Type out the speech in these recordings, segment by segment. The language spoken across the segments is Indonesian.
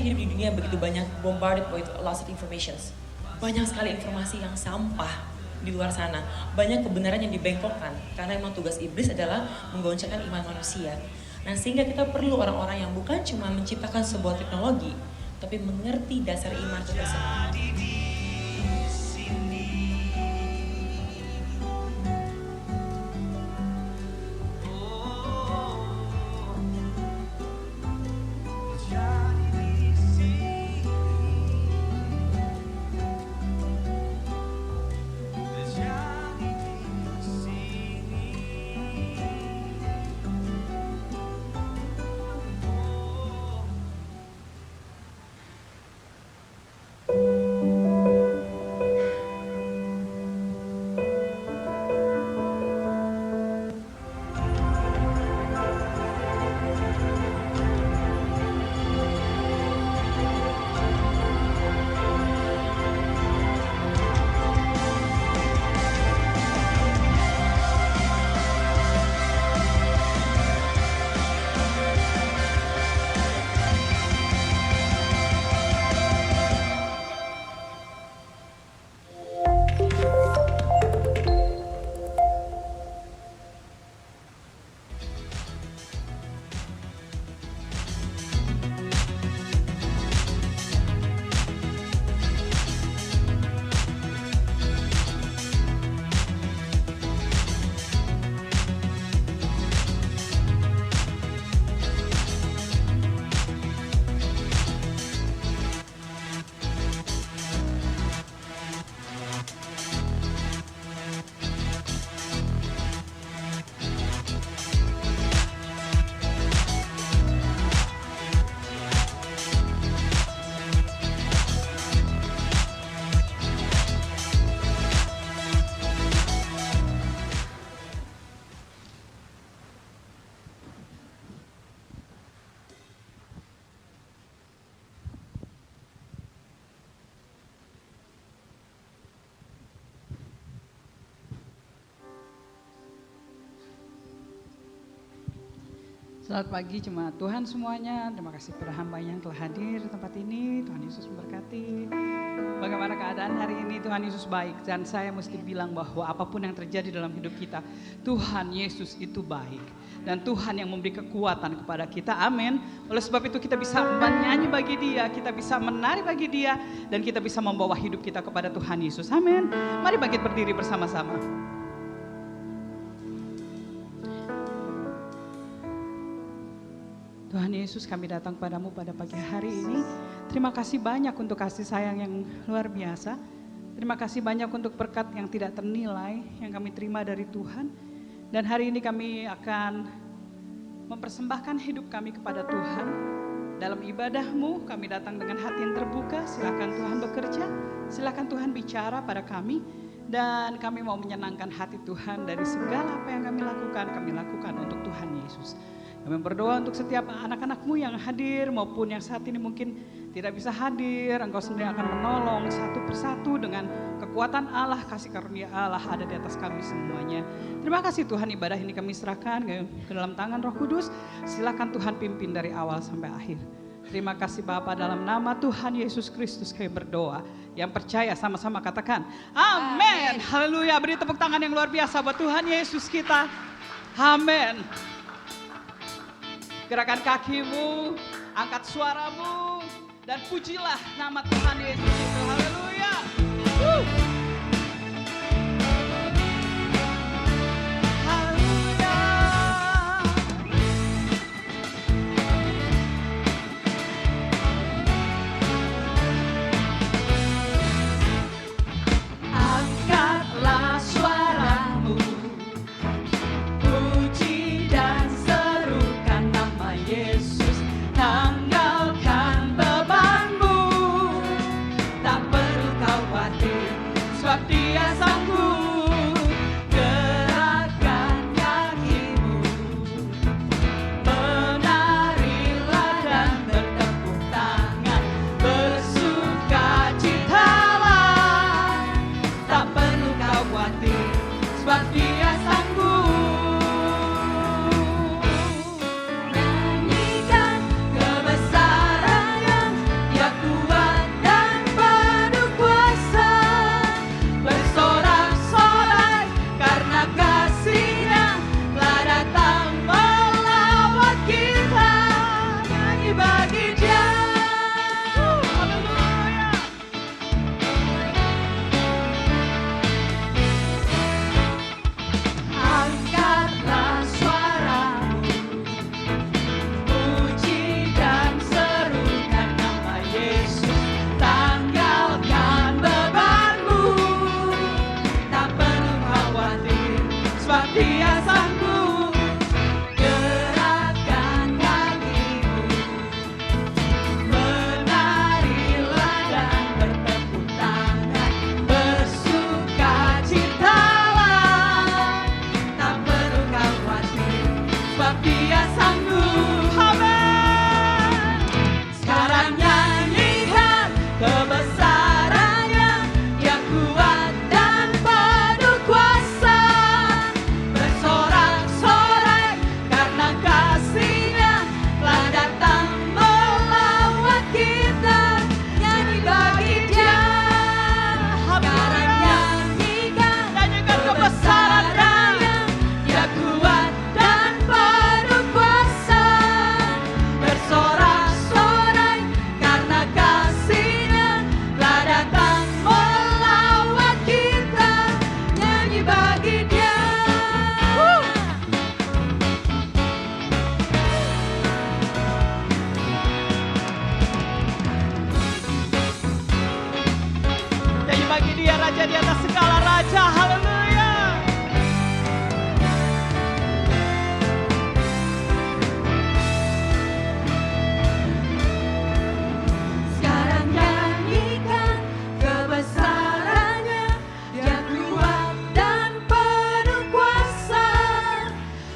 hidup di dunia begitu banyak bombarded with lots of informations. Banyak sekali informasi yang sampah di luar sana. Banyak kebenaran yang dibengkokkan karena memang tugas iblis adalah menggoncangkan iman manusia. Nah, sehingga kita perlu orang-orang yang bukan cuma menciptakan sebuah teknologi, tapi mengerti dasar iman itu tersebut. Selamat pagi jemaat Tuhan semuanya. Terima kasih kepada hamba-Nya yang telah hadir di tempat ini. Tuhan Yesus memberkati. Bagaimana keadaan hari ini? Tuhan Yesus baik. Dan saya mesti bilang bahwa apapun yang terjadi dalam hidup kita, Tuhan Yesus itu baik. Dan Tuhan yang memberi kekuatan kepada kita. Amin. Oleh sebab itu kita bisa menyanyi bagi Dia, kita bisa menari bagi Dia, dan kita bisa membawa hidup kita kepada Tuhan Yesus. Amin. Mari bangkit berdiri bersama-sama. Tuhan Yesus, kami datang padamu pada pagi hari ini. Terima kasih banyak untuk kasih sayang yang luar biasa. Terima kasih banyak untuk berkat yang tidak ternilai yang kami terima dari Tuhan. Dan hari ini kami akan mempersembahkan hidup kami kepada Tuhan. Dalam ibadahmu kami datang dengan hati yang terbuka. Silakan Tuhan bekerja, silakan Tuhan bicara pada kami. Dan kami mau menyenangkan hati Tuhan dari segala apa yang kami lakukan untuk Tuhan Yesus. Kami berdoa untuk setiap anak-anakmu yang hadir maupun yang saat ini mungkin tidak bisa hadir. Engkau sendiri akan menolong satu persatu dengan kekuatan Allah, kasih karunia Allah ada di atas kami semuanya. Terima kasih Tuhan, ibadah ini kami serahkan ke dalam tangan Roh Kudus. Silakan Tuhan pimpin dari awal sampai akhir. Terima kasih Bapa, dalam nama Tuhan Yesus Kristus kami berdoa. Yang percaya sama-sama katakan amin. Haleluya, beri tepuk tangan yang luar biasa buat Tuhan Yesus kita. Amin. Gerakan kakimu, angkat suaramu, dan pujilah nama Tuhan Yesus itu. Haleluya. Angkatlah suaramu, puji dan serukan nama Yesus. Tanggalkan bebanmu, tak perlu kau khawatir, sebab Dia sanggup. Gerakkan kakimu, menarilah dan bertepuk tangan, bersukacitalah, tak perlu kau khawatir, sebab Dia sanggup. Nyanyikan kebesaran yang Dia Raja di atas segala raja. Haleluya. Sekarang nyanyikan kebesarannya, Dia kuat dan penuh kuasa.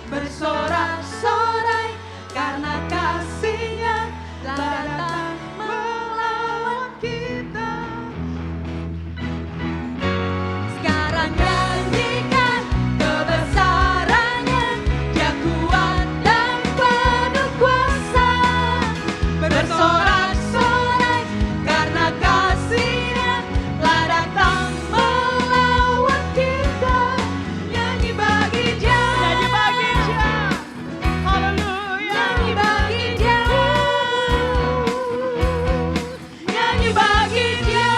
Bersorak-sorai karena kasih-Nya telah datang melawan kita. Sekarang nyanyikan kebesarannya, Dia kuat dan penuh kuasa. Bersorak-sorai karena kasih-Nya telah datang melawan kita. Nyanyi bagi Dia, Nyanyi bagi Dia. Haleluya. nyanyi bagi Dia, nyanyi bagi Dia.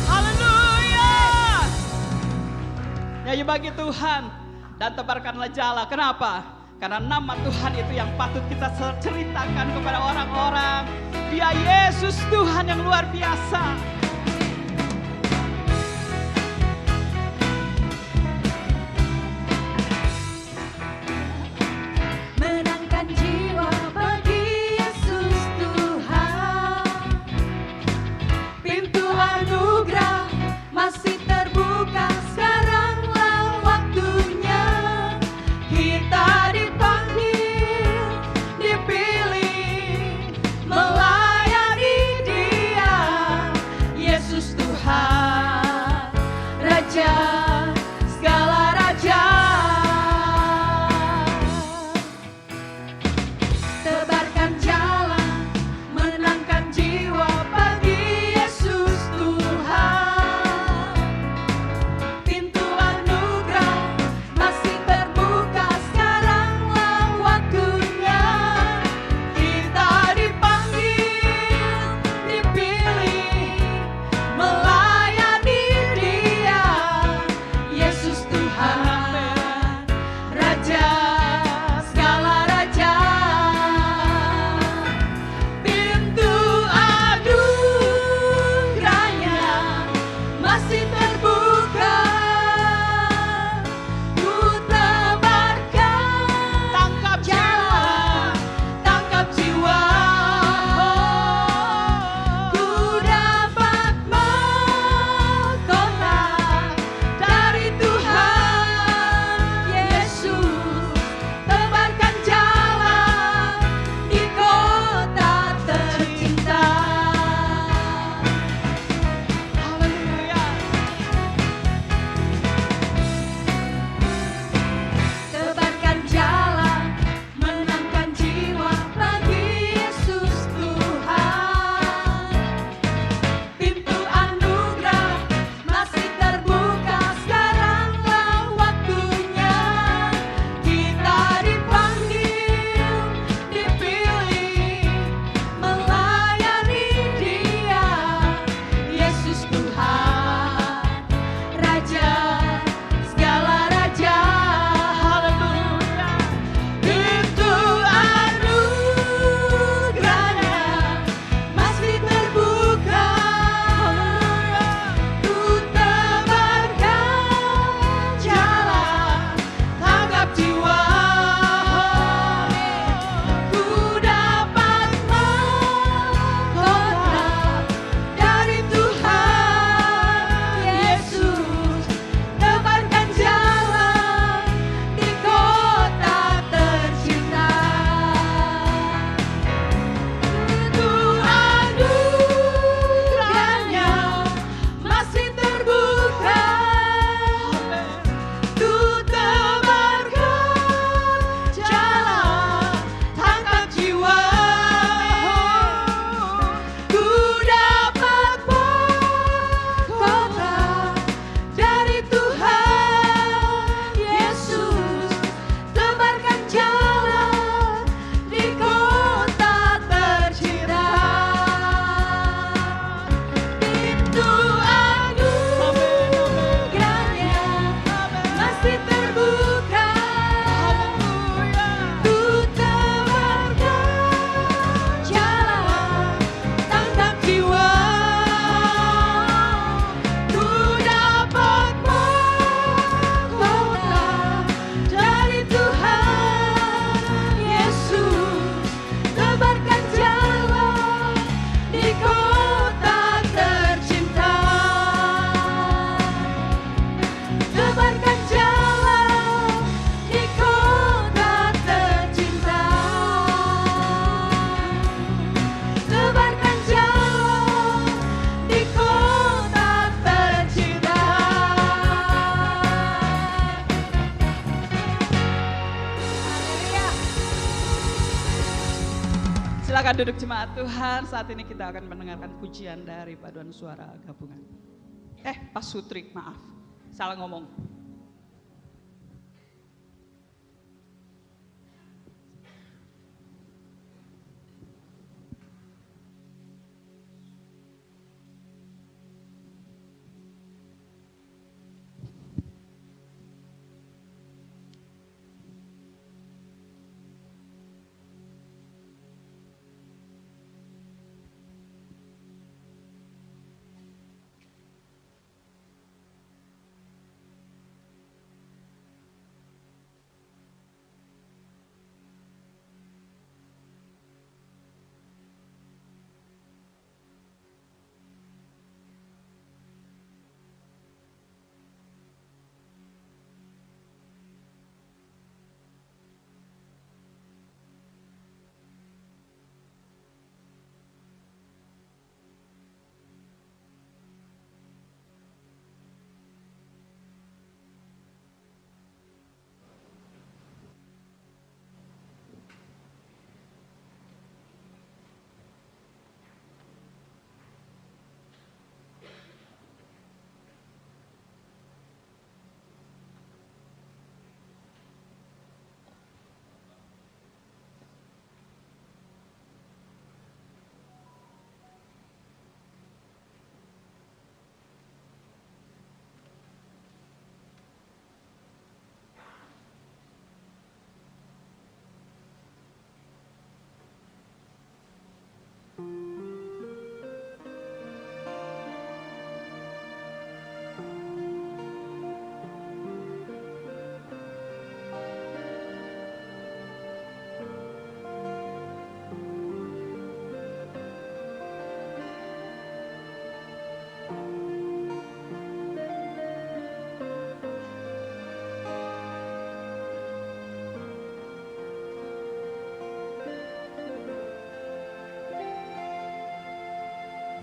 Haleluya. Nyanyi bagi Tuhan dan tebarkanlah jala. Kenapa? Karena nama Tuhan itu yang patut kita ceritakan kepada orang-orang. Dia Yesus Tuhan yang luar biasa. Menangkan jiwa bagi Yesus Tuhan. Pintu anugerah masih terbuka, sekaranglah waktunya. Kita dipanggil, dipilih, melayani Dia. Silakan duduk jemaat Tuhan. Saat ini kita akan mendengarkan pujian dari paduan suara gabungan. Pak Sutri, maaf. Salah ngomong.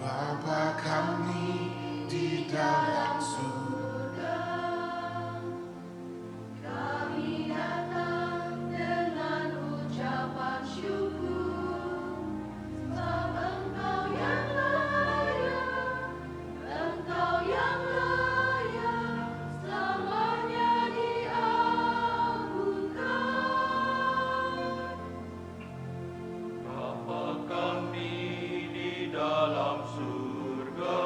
Bapa kami di dalam surga, kami datang dengan ucapan syukur. Sebab Engkau yang layak, Engkau yang layak, selamanya diagungkan. Bapa kami di dalam surga,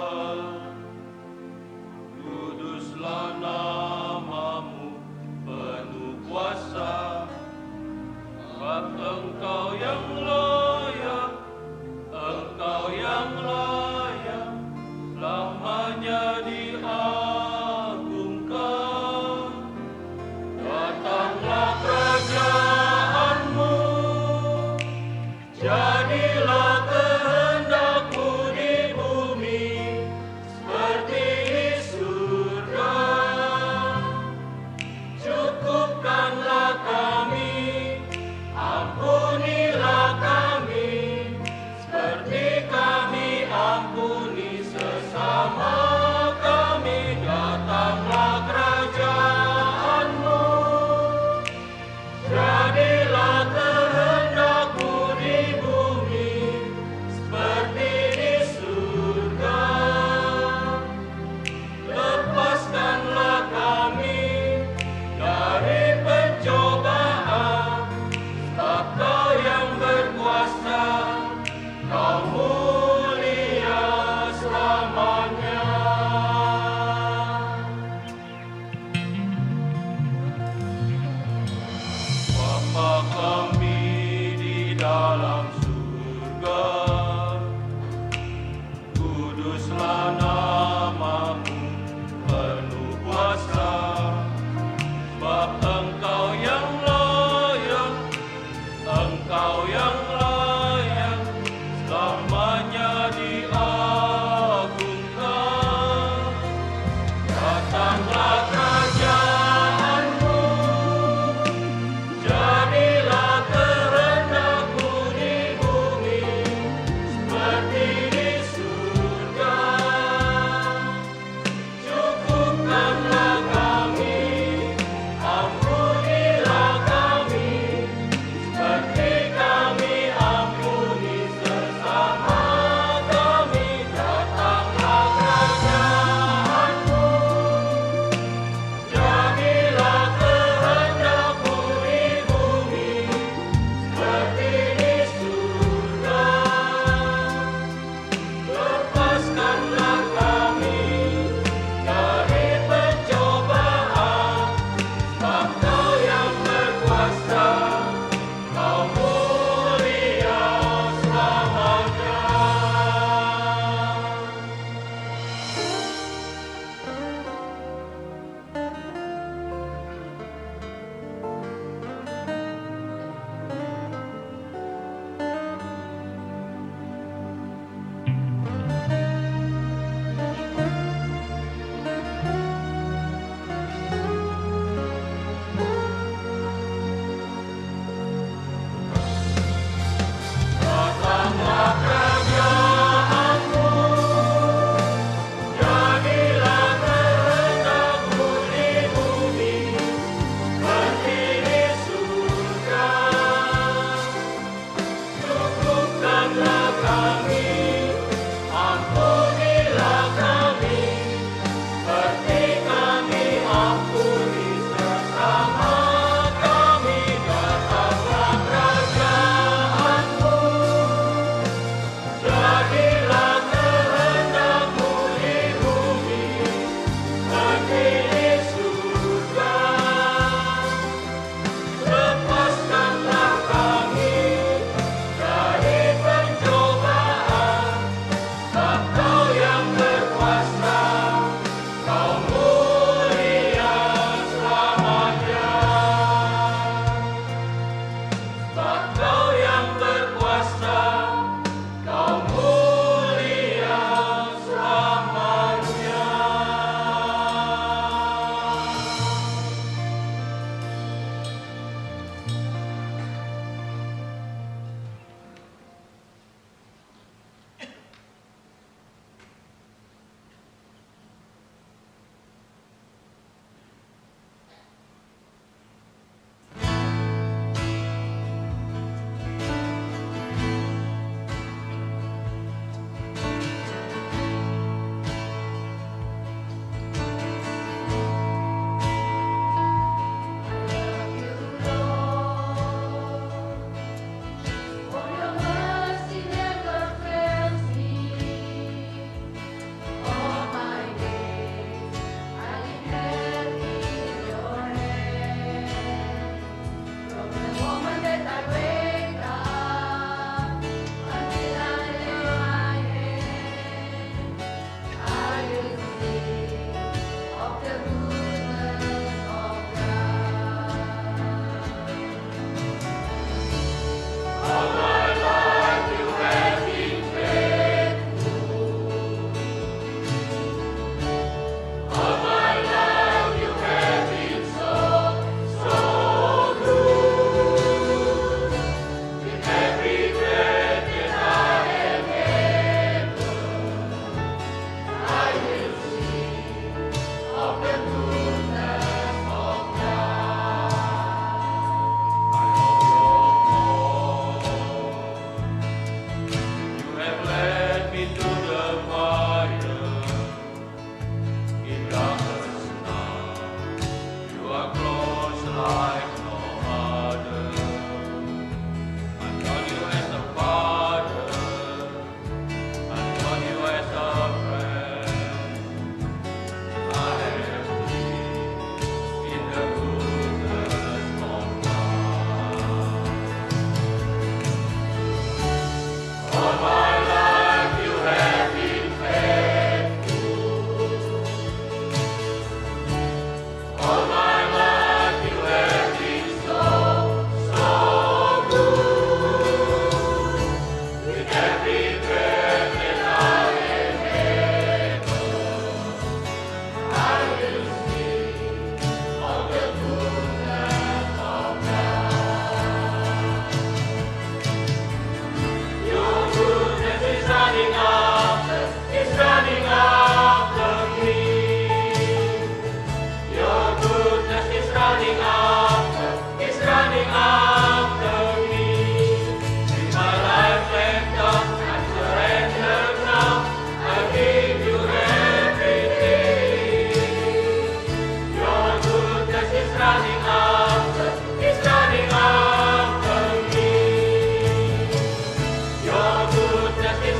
kuduslah namamu, penuh kuasa. Sebab Engkau yang layak, Engkau yang layak, selamanya diagungkan. Datanglah kerajaanmu, jadilah kehendak-Mu di bumi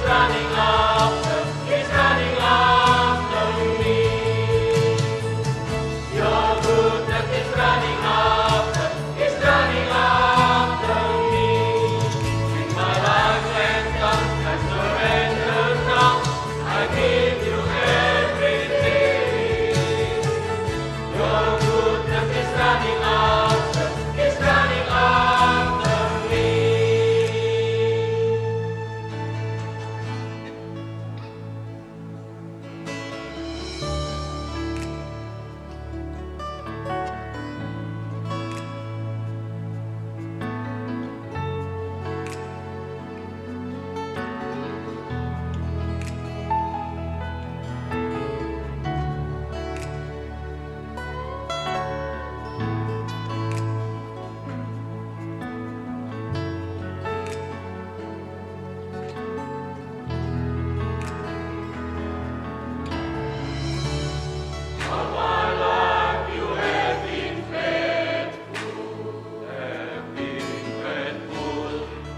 running after me. Your goodness is running after me. With my life and tongue, I surrender now. I give you everything. Your goodness is running after me. All my life you have been faithful.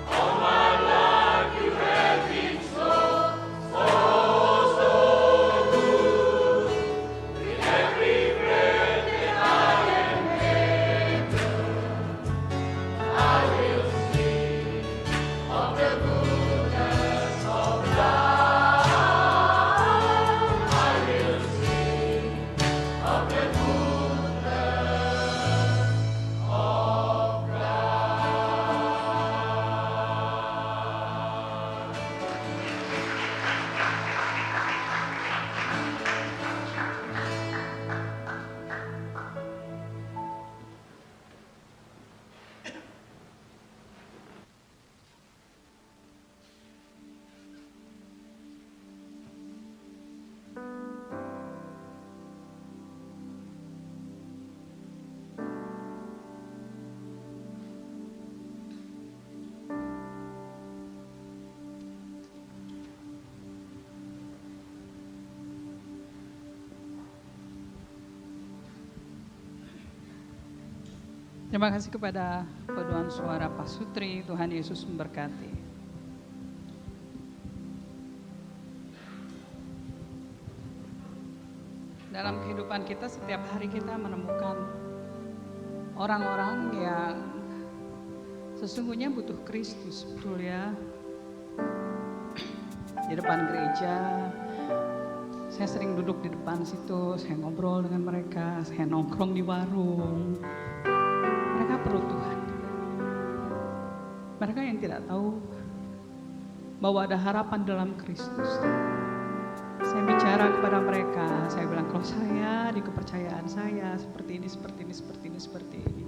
All my life you have been so good. With every breath that I am able, I will sing of the goodness of God. I will sing of the goodness of God. Terima kasih kepada paduan suara Pak Sutri. Tuhan Yesus memberkati. Dalam kehidupan kita setiap hari kita menemukan orang-orang yang sesungguhnya butuh Kristus, betul ya. Di depan gereja, saya sering duduk di depan situ, saya ngobrol dengan mereka, saya nongkrong di warung. Mereka perlu Tuhan. Mereka yang tidak tahu bahwa ada harapan dalam Kristus. Saya bicara kepada mereka, saya bilang kalau saya di kepercayaan saya seperti ini, seperti ini, seperti ini, seperti ini.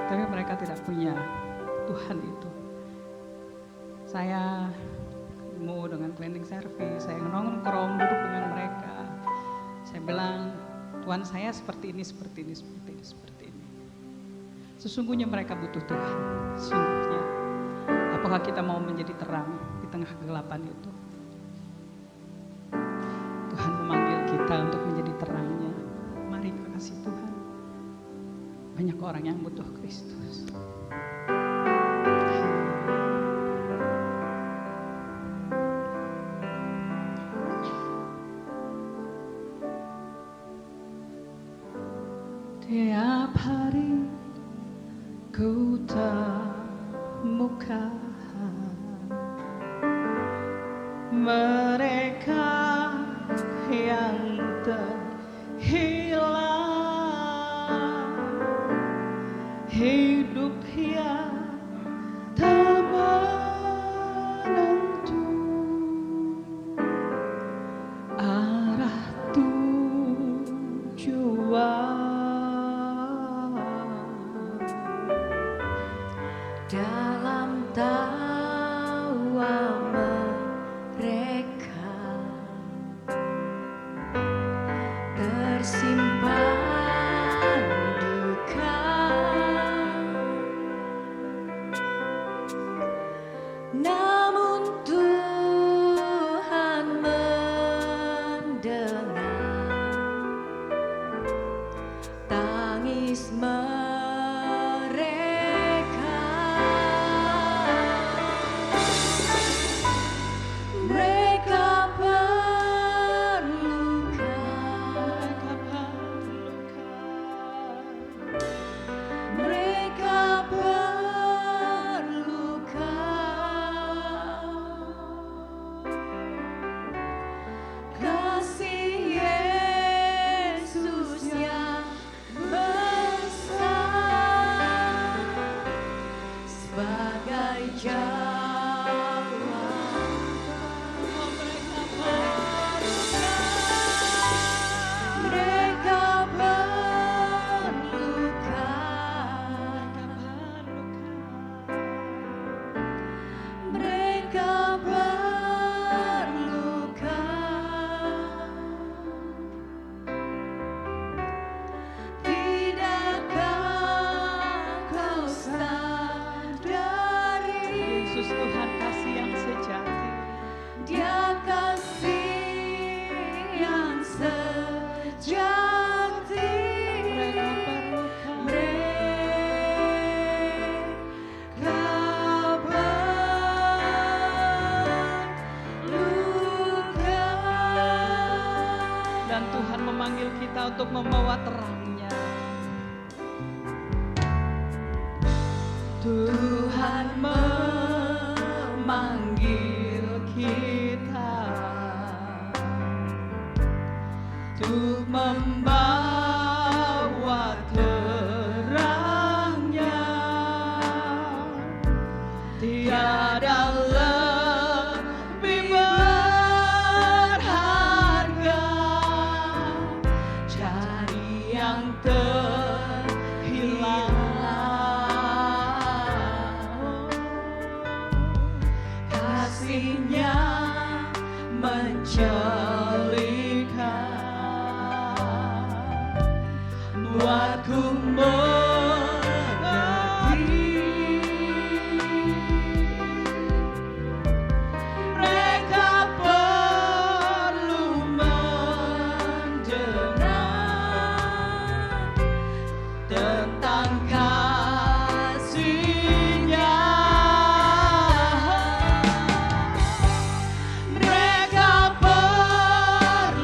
Tapi mereka tidak punya Tuhan itu. Saya mau dengan cleaning service, saya nongkrong duduk dengan mereka. Saya bilang, Tuhan saya seperti ini, seperti ini, seperti ini, seperti ini. Sesungguhnya mereka butuh Tuhan, sesungguhnya. Apakah kita mau menjadi terang di tengah kegelapan itu? Tuhan memanggil kita untuk menjadi terangnya. Mari kasih Tuhan. Banyak orang yang butuh Kristus. Tiap hari ku temukan mereka yang terhilang, hidup yang tak menentu, arah tujuan. Dalam tawa mereka kita untuk membawa terangnya. Tuhan memanggil kita untuk membawa terangnya. Tiada lebih berharga dari yang terhilang. Kasih-Nya mencelikan, buatku mengerti. Mereka perlu mendengar tentang kasih-Nya. Mereka perlukan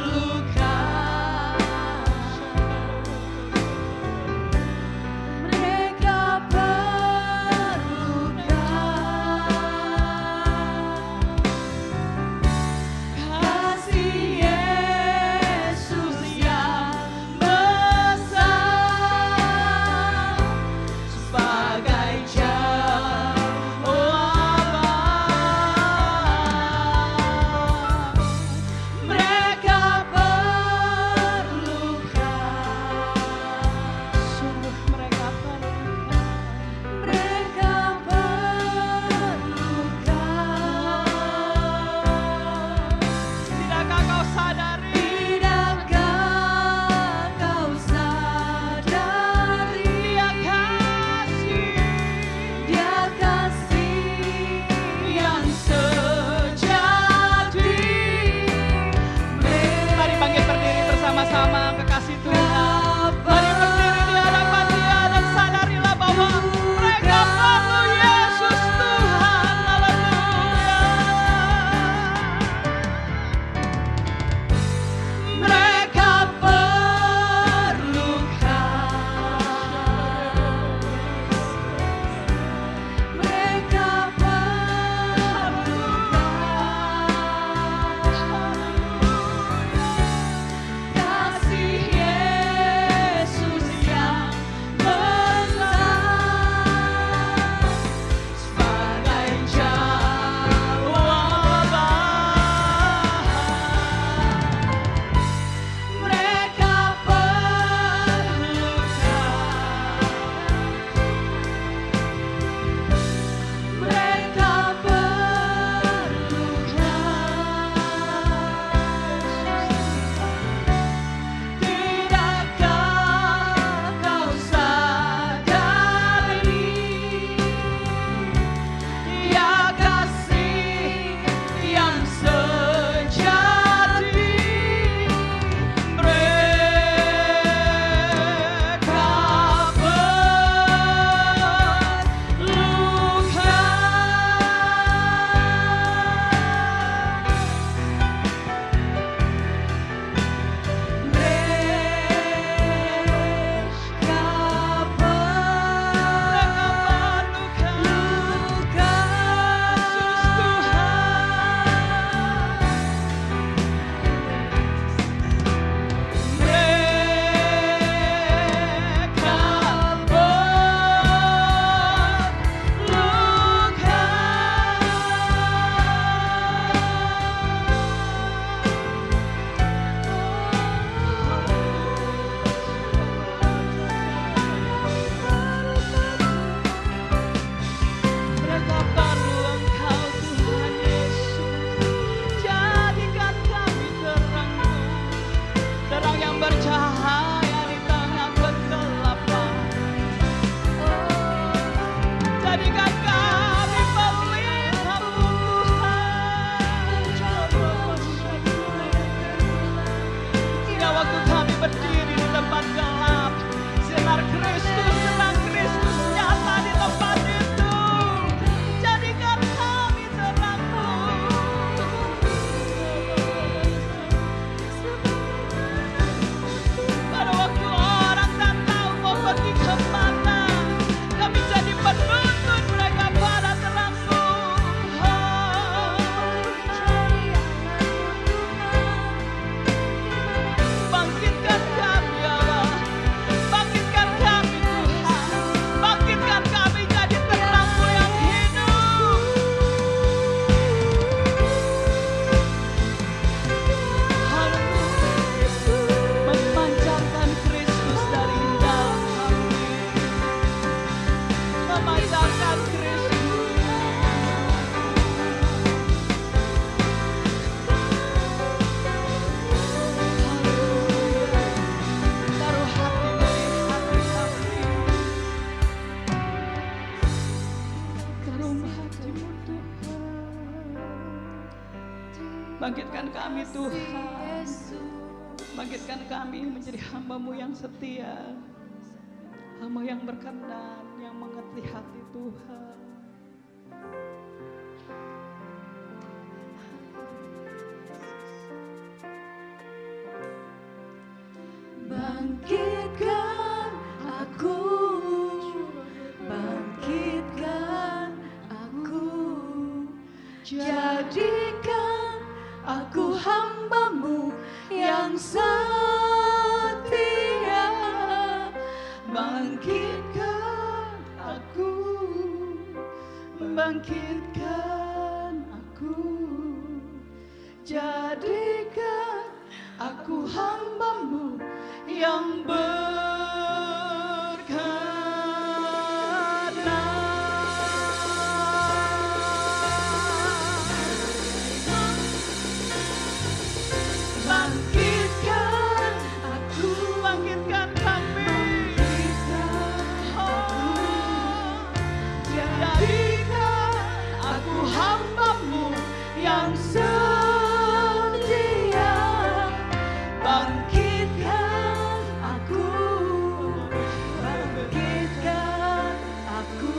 Bangkitkan kami Tuhan. Bangkitkan kami menjadi hamba-Mu yang setia. Hamba yang berkenan, yang mengerti hati Tuhan. Bangkitkan aku, bangkitkan aku, jadikan aku hamba-Mu yang setia. Bangkitkan aku, bangkitkan aku, jadikan aku hamba-Mu yang bangkitkan aku, bangkitkan kami, jadikan aku hamba-Mu yang setia. Bangkitkan aku, bangkitkan aku,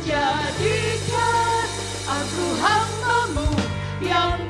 jadikan aku hamba-Mu yang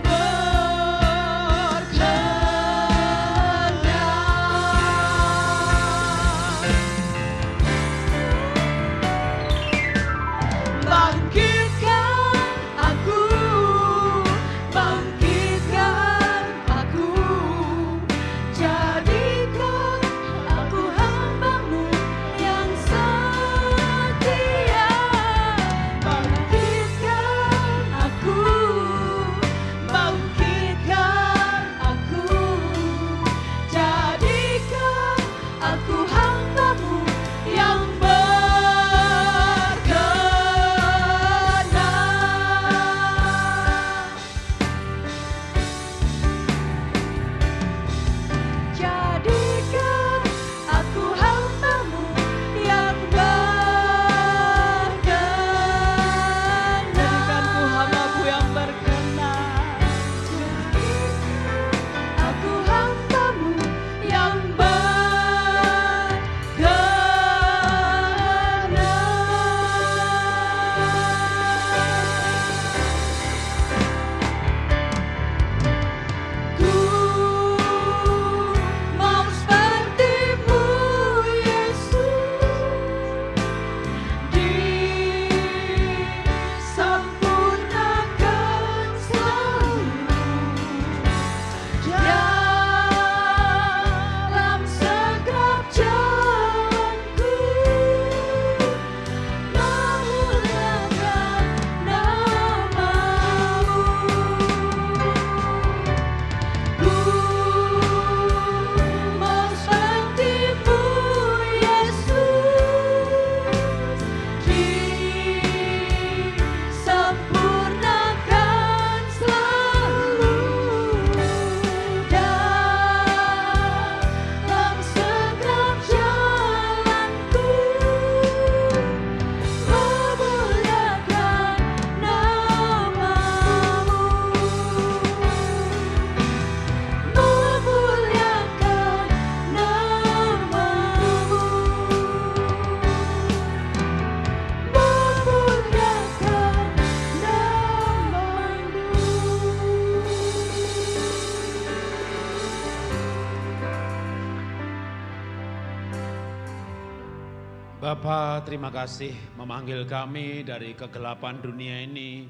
Bapa, terima kasih memanggil kami dari kegelapan dunia ini,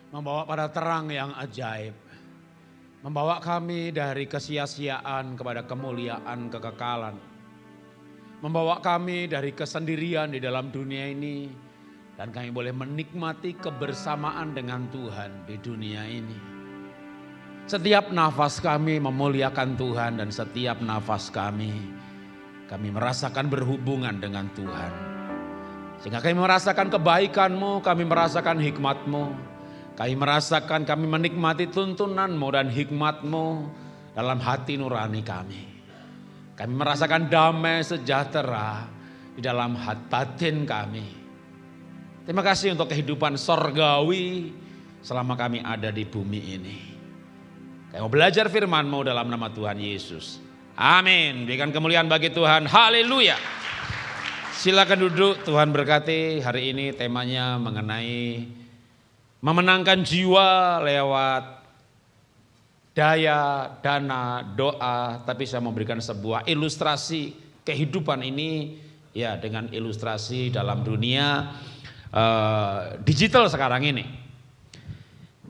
membawa pada terang yang ajaib. Membawa kami dari kesia-siaan kepada kemuliaan kekekalan. Membawa kami dari kesendirian di dalam dunia ini, dan kami boleh menikmati kebersamaan dengan Tuhan di dunia ini. Setiap nafas kami memuliakan Tuhan, dan setiap nafas kami merasakan berhubungan dengan Tuhan. Sehingga kami merasakan kebaikan-Mu, kami merasakan hikmat-Mu. Kami merasakan, kami menikmati tuntunan-Mu dan hikmat-Mu dalam hati nurani kami. Kami merasakan damai sejahtera di dalam hati batin kami. Terima kasih untuk kehidupan sorgawi selama kami ada di bumi ini. Kami mau belajar firman-Mu dalam nama Tuhan Yesus. Amin. Berikan kemuliaan bagi Tuhan. Haleluya. Silakan duduk, Tuhan berkati. Hari ini temanya mengenai memenangkan jiwa lewat daya, dana, doa. Tapi saya memberikan sebuah ilustrasi kehidupan ini ya dengan ilustrasi dalam dunia digital sekarang ini.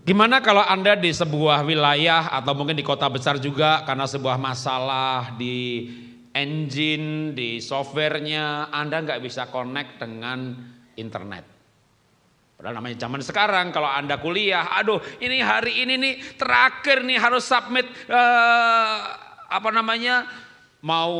Gimana kalau Anda di sebuah wilayah atau mungkin di kota besar juga karena sebuah masalah di engine, di softwarenya, Anda nggak bisa connect dengan internet. Padahal namanya zaman sekarang kalau Anda kuliah, aduh ini hari ini nih terakhir nih harus submit mau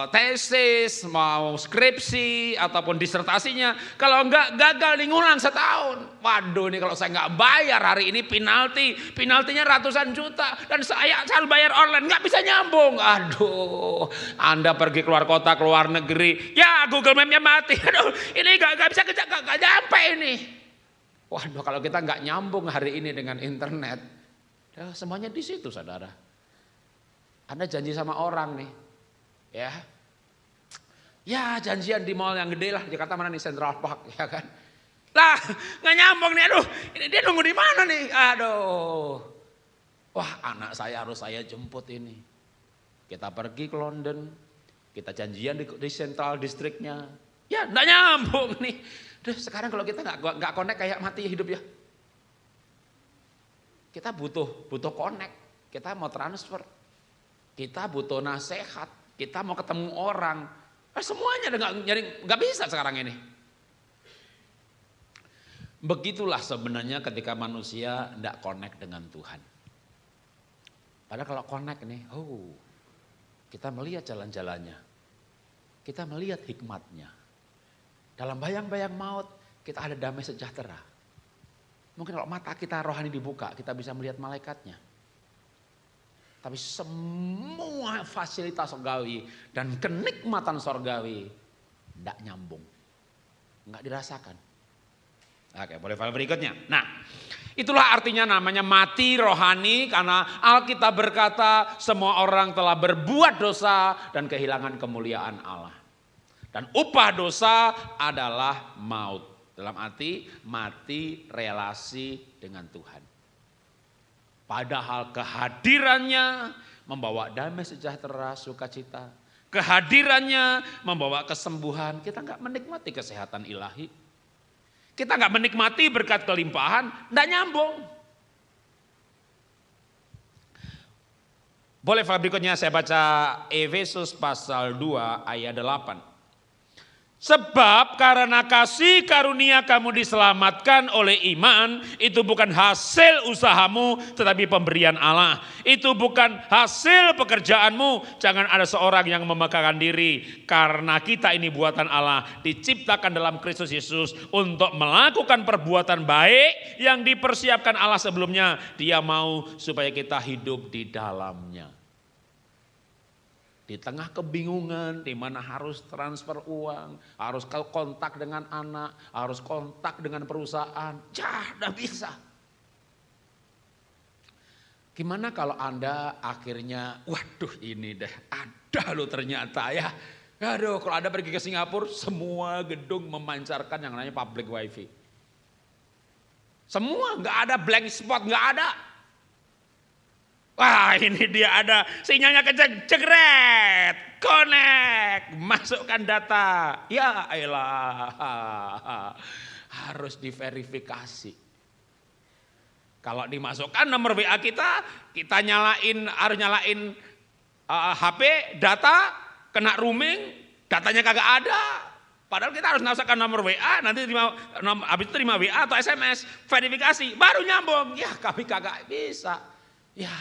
tesis, mau skripsi ataupun disertasinya. Kalau enggak gagal nih ngulang setahun. Waduh ini kalau saya enggak bayar hari ini penaltinya ratusan juta dan saya bayar online enggak bisa nyambung. Aduh, Anda pergi keluar kota, keluar negeri, ya Google Map-nya mati. Aduh, ini enggak bisa enggak nyampe ini. Waduh, kalau kita enggak nyambung hari ini dengan internet, ya semuanya di situ, Saudara. Anda janji sama orang nih. Ya janjian di mall yang gede lah, Jakarta mana nih, Central Park ya kan. Lah nggak nyambung nih, aduh ini dia nunggu di mana nih, aduh. Wah anak saya harus saya jemput ini. Kita pergi ke London, kita janjian di Central Districtnya. Ya nggak nyambung nih. Duh, sekarang kalau kita nggak connect kayak mati hidup ya. Kita butuh connect, kita mau transfer, kita butuh nasihat. Kita mau ketemu orang, semuanya nggak bisa sekarang ini. Begitulah sebenarnya ketika manusia tidak connect dengan Tuhan. Padahal kalau connect nih, kita melihat jalan-jalannya, kita melihat hikmatnya. Dalam bayang-bayang maut kita ada damai sejahtera. Mungkin kalau mata kita rohani dibuka, kita bisa melihat malaikatnya. Tapi semua fasilitas surgawi dan kenikmatan surgawi tidak nyambung. Enggak dirasakan. Oke, boleh file berikutnya. Nah, itulah artinya namanya mati rohani karena Alkitab berkata semua orang telah berbuat dosa dan kehilangan kemuliaan Allah. Dan upah dosa adalah maut. Dalam arti mati relasi dengan Tuhan. Padahal kehadirannya membawa damai sejahtera, sukacita. Kehadirannya membawa kesembuhan. Kita nggak menikmati kesehatan ilahi. Kita nggak menikmati berkat kelimpahan, nggak nyambung. Boleh berikutnya saya baca Efesus pasal 2 ayat 8. Sebab karena kasih karunia kamu diselamatkan oleh iman, itu bukan hasil usahamu tetapi pemberian Allah. Itu bukan hasil pekerjaanmu, jangan ada seorang yang memegahkan diri. Karena kita ini buatan Allah, diciptakan dalam Kristus Yesus untuk melakukan perbuatan baik yang dipersiapkan Allah sebelumnya. Dia mau supaya kita hidup di dalamnya. Di tengah kebingungan, di mana harus transfer uang, harus kontak dengan anak, harus kontak dengan perusahaan, tidak bisa. Gimana kalau Anda akhirnya, waduh ini deh, ada loh ternyata ya. Aduh kalau Anda pergi ke Singapura, semua gedung memancarkan yang namanya public wifi. Semua, nggak ada blank spot, nggak ada. Wah ini dia ada sinyalnya jegret, connect, masukkan data. Ya elah, harus diverifikasi. Kalau dimasukkan nomor WA kita harus nyalain HP, data, kena roaming, datanya kagak ada. Padahal kita harus masukkan nomor WA, nanti habis itu terima WA atau SMS, verifikasi, baru nyambung. Ya kami kagak bisa. Ya.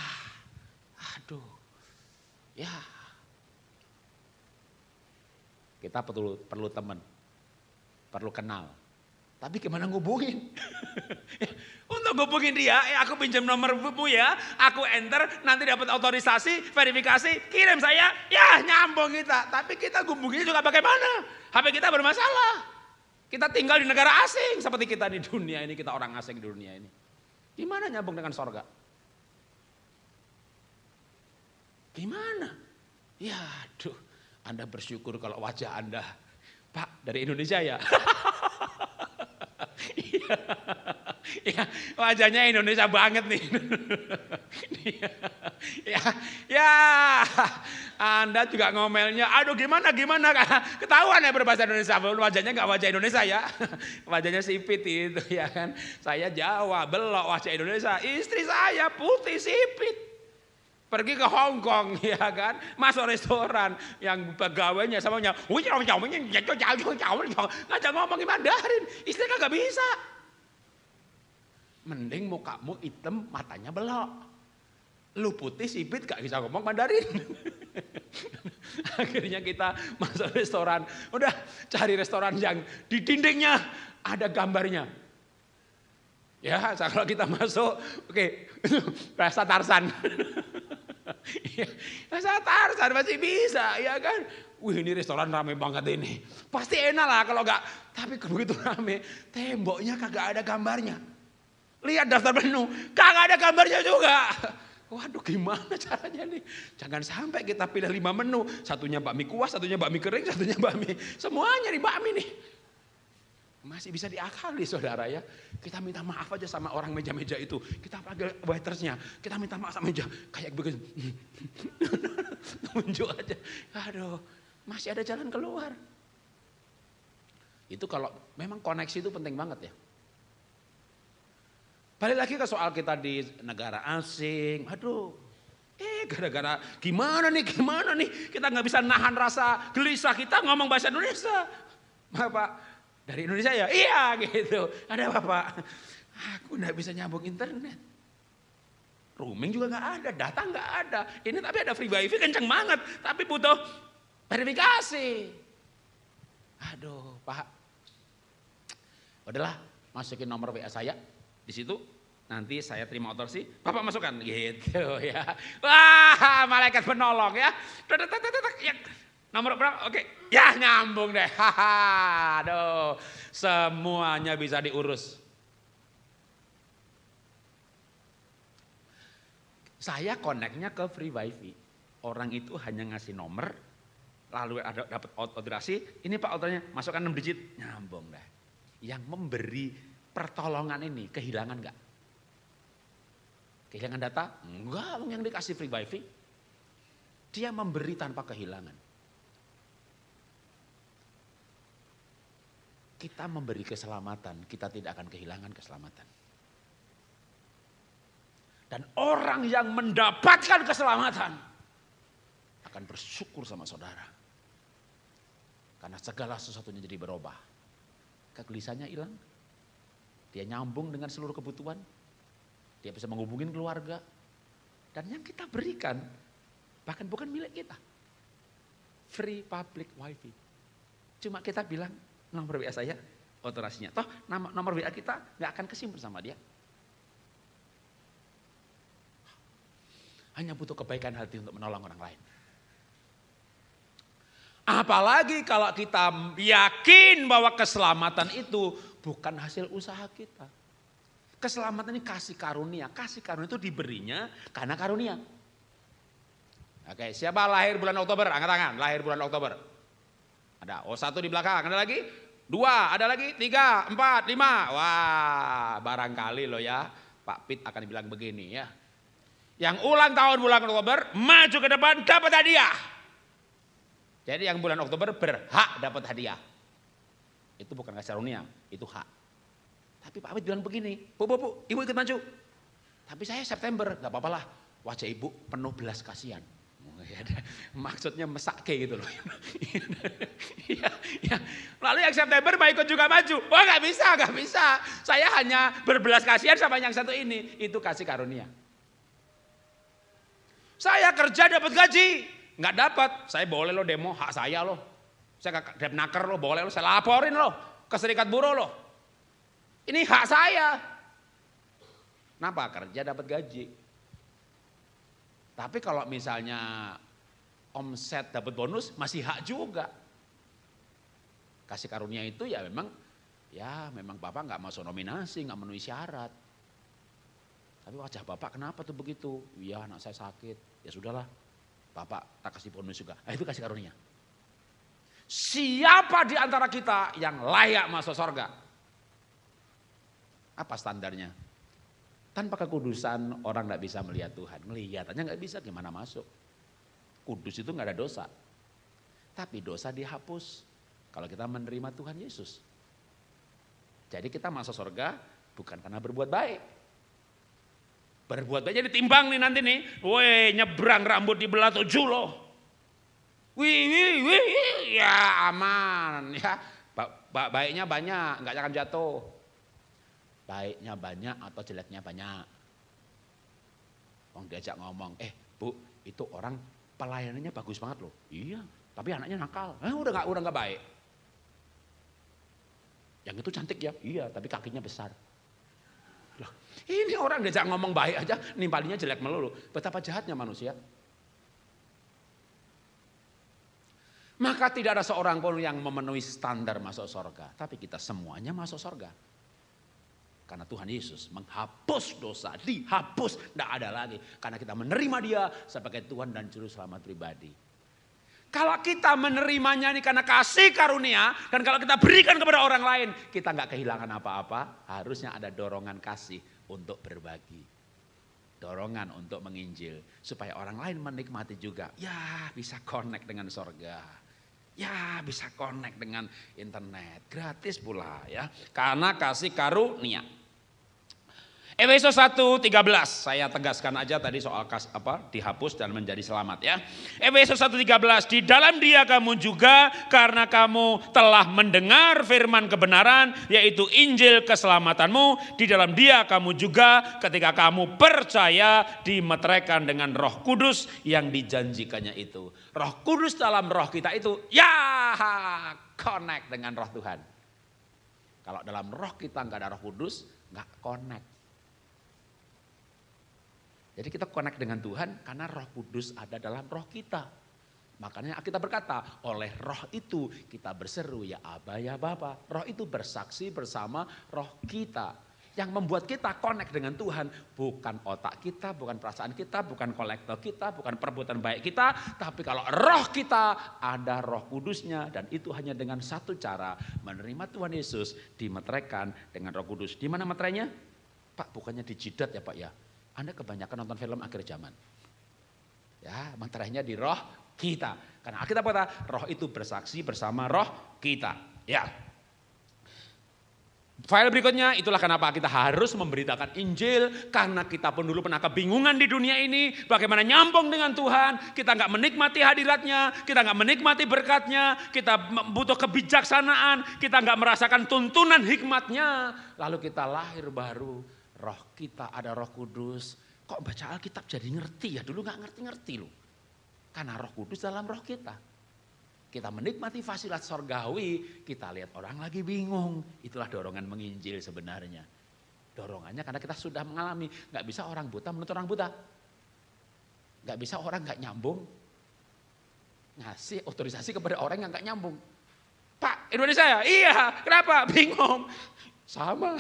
Aduh, ya kita perlu teman, perlu kenal. Tapi gimana ngubungin? Untuk ngubungin dia, aku pinjam nomormu ya, aku enter, nanti dapat otorisasi, verifikasi, kirim saya, ya nyambung kita. Tapi kita ngubunginnya juga bagaimana? HP kita bermasalah. Kita tinggal di negara asing, seperti kita di dunia ini, kita orang asing di dunia ini. Gimana nyambung dengan sorga? Gimana? Ya aduh, Anda bersyukur kalau wajah Anda, Pak, dari Indonesia ya? Ya, wajahnya Indonesia banget nih. ya, Anda juga ngomelnya, aduh gimana, ketahuan ya berbahasa Indonesia, wajahnya nggak wajah Indonesia ya, wajahnya sipit itu ya kan, saya Jawa, belok wajah Indonesia, istri saya putih sipit. Pergi ke Hong Kong ya kan, masuk restoran yang pegawainya samanya, ngajak ngomongin Mandarin, istri kan nggak bisa. Mending mukamu hitam, matanya belok. Lu putih sipit gak bisa ngomong Mandarin. Akhirnya kita masuk restoran, udah cari restoran yang di dindingnya ada gambarnya. Ya, kalau kita masuk, oke, bahasa Tarsan. Bahasa Tarsan masih bisa, ya kan? Wih, ini restoran rame banget ini. Pasti enak lah kalau enggak. Tapi begitu rame, temboknya kagak ada gambarnya. Lihat daftar menu, kagak ada gambarnya juga. Waduh, gimana caranya nih? Jangan sampai kita pilih 5 menu. Satunya bakmi kuah, satunya bakmi kering, satunya bakmi. Semuanya di bakmi nih. Masih bisa diakali saudara ya. Kita minta maaf aja sama orang meja-meja itu. Kita panggil waitersnya. Kita minta maaf sama meja. Kayak begitu. Tunjuk aja. Aduh, masih ada jalan keluar. Itu kalau memang koneksi itu penting banget ya. Balik lagi ke soal kita di negara asing. Aduh, gara-gara gimana nih. Kita nggak bisa nahan rasa gelisah kita ngomong bahasa Indonesia. Bapak. Dari Indonesia ya? Iya gitu. Ada apa Pak? Aku gak bisa nyambung internet. Roaming juga gak ada, data gak ada. Ini tapi ada free wifi kenceng banget. Tapi butuh verifikasi. Aduh Pak. Udahlah, masukin nomor WA saya. Di situ nanti saya terima otorisasi. Bapak masukkan gitu ya. Wah, malaikat penolong ya. Nomor berapa? Oke. Ya nyambung deh. Aduh, semuanya bisa diurus. Saya connect-nya ke free wifi. Orang itu hanya ngasih nomor, lalu ada dapat otorisasi. Ini Pak otorisasinya, masukkan 6 digit, nyambung deh. Yang memberi pertolongan ini kehilangan enggak? Kehilangan data? Enggak, yang dikasih free wifi. Dia memberi tanpa kehilangan. Kita memberi keselamatan, kita tidak akan kehilangan keselamatan. Dan orang yang mendapatkan keselamatan akan bersyukur sama saudara. Karena segala sesuatunya jadi berubah. Kegelisahannya hilang. Dia nyambung dengan seluruh kebutuhan. Dia bisa menghubungin keluarga. Dan yang kita berikan bahkan bukan milik kita. Free public wifi. Cuma kita bilang, nomor WA saya, otorisasinya. Toh nomor WA kita gak akan kesimpan sama dia. Hanya butuh kebaikan hati untuk menolong orang lain. Apalagi kalau kita yakin bahwa keselamatan itu bukan hasil usaha kita. Keselamatan ini kasih karunia. Kasih karunia itu diberinya karena karunia. Oke, siapa lahir bulan Oktober? Angkat tangan, lahir bulan Oktober. Ada, 1 di belakang, ada lagi? 2, ada lagi? 3, 4, 5. Wah, barangkali loh ya, Pak Pit akan bilang begini ya. Yang ulang tahun bulan Oktober, maju ke depan dapat hadiah. Jadi yang bulan Oktober berhak dapat hadiah. Itu bukan kasih karunia, itu hak. Tapi Pak Pit bilang begini, Bu, ibu ikut maju. Tapi saya September, gak apa-apa lah. Wajah ibu penuh belas kasihan. Maksudnya mesake gitu loh. Ya. Lalu yang September mau ikut juga maju. Oh gak bisa. Saya hanya berbelas kasihan sama yang satu ini. Itu kasih karunia. Saya kerja dapat gaji. Gak dapat. Saya boleh lo demo, hak saya loh. Saya grab naker lo, boleh lo. Saya laporin lo ke serikat buruh lo. Ini hak saya. Kenapa? Kerja dapat gaji. Tapi kalau misalnya omset dapat bonus masih hak juga. Kasih karunia itu ya memang Bapak nggak masuk nominasi, nggak memenuhi syarat. Tapi wajah Bapak kenapa tuh begitu? Iya anak saya sakit, ya sudahlah. Bapak tak kasih bonus juga. Itu kasih karunia. Siapa di antara kita yang layak masuk surga? Apa standarnya? Tanpa kekudusan orang tidak bisa melihat Tuhan. Melihat aja nggak bisa, gimana masuk? Kudus itu nggak ada dosa. Tapi dosa dihapus kalau kita menerima Tuhan Yesus. Jadi kita masuk surga bukan karena berbuat baik. Berbuat baiknya ditimbang nih nanti nih. Woi, nyebrang rambut dibelah 7 loh. Wih, ya aman ya. Baiknya banyak, nggak akan jatuh. Baiknya banyak atau jeleknya banyak. Orang diajak ngomong, Bu, itu orang pelayanannya bagus banget loh. Iya, tapi anaknya nakal. Udah nggak baik. Yang itu cantik ya, iya, tapi kakinya besar. Loh, ini orang diajak ngomong baik aja, nimpalinya jelek melulu. Betapa jahatnya manusia. Maka tidak ada seorang pun yang memenuhi standar masuk surga. Tapi kita semuanya masuk surga. Karena Tuhan Yesus menghapus dosa, dihapus, tidak ada lagi. Karena kita menerima Dia sebagai Tuhan dan Juru Selamat pribadi. Kalau kita menerimanya ini karena kasih karunia, dan kalau kita berikan kepada orang lain, kita nggak kehilangan apa-apa. Harusnya ada dorongan kasih untuk berbagi. Dorongan untuk menginjil. Supaya orang lain menikmati juga. Ya bisa connect dengan surga. Ya bisa connect dengan internet. Gratis pula ya. Karena kasih karunia. Efesus 1:13, saya tegaskan aja tadi soal dihapus dan menjadi selamat ya. Efesus 1:13, di dalam Dia kamu juga karena kamu telah mendengar firman kebenaran yaitu Injil keselamatanmu, di dalam Dia kamu juga ketika kamu percaya dimeteraikan dengan Roh Kudus yang dijanjikannya itu. Roh Kudus dalam roh kita itu ya connect dengan roh Tuhan. Kalau dalam roh kita nggak ada Roh Kudus, nggak connect. Jadi kita connect dengan Tuhan karena Roh Kudus ada dalam roh kita. Makanya kita berkata, oleh roh itu kita berseru ya Aba ya Bapa. Roh itu bersaksi bersama roh kita. Yang membuat kita connect dengan Tuhan bukan otak kita, bukan perasaan kita, bukan kolektor kita, bukan perbuatan baik kita. Tapi kalau roh kita ada Roh Kudusnya, dan itu hanya dengan satu cara, menerima Tuhan Yesus, dimeteraikan dengan Roh Kudus. Di mana meterainya? Pak, bukannya di jidat ya Pak ya? Anda kebanyakan nonton film akhir zaman. Ya, meterainya di roh kita. Karena kita kata roh itu bersaksi bersama roh kita. Ya. File berikutnya, itulah kenapa kita harus memberitakan Injil. Karena kita pun dulu pernah kebingungan di dunia ini. Bagaimana nyambung dengan Tuhan. Kita gak menikmati hadiratnya. Kita gak menikmati berkatnya. Kita butuh kebijaksanaan. Kita gak merasakan tuntunan hikmatnya. Lalu kita lahir baru. Roh kita ada Roh Kudus. Kok baca Alkitab jadi ngerti ya? Dulu gak ngerti-ngerti loh. Karena Roh Kudus dalam roh kita. Kita menikmati fasilitas sorgawi, kita lihat orang lagi bingung. Itulah dorongan menginjil sebenarnya. Dorongannya karena kita sudah mengalami. Gak bisa orang buta menuntut orang buta. Gak bisa orang gak nyambung ngasih otorisasi kepada orang yang gak nyambung. Pak, Indonesia ya? Iya, kenapa? Bingung. Sama.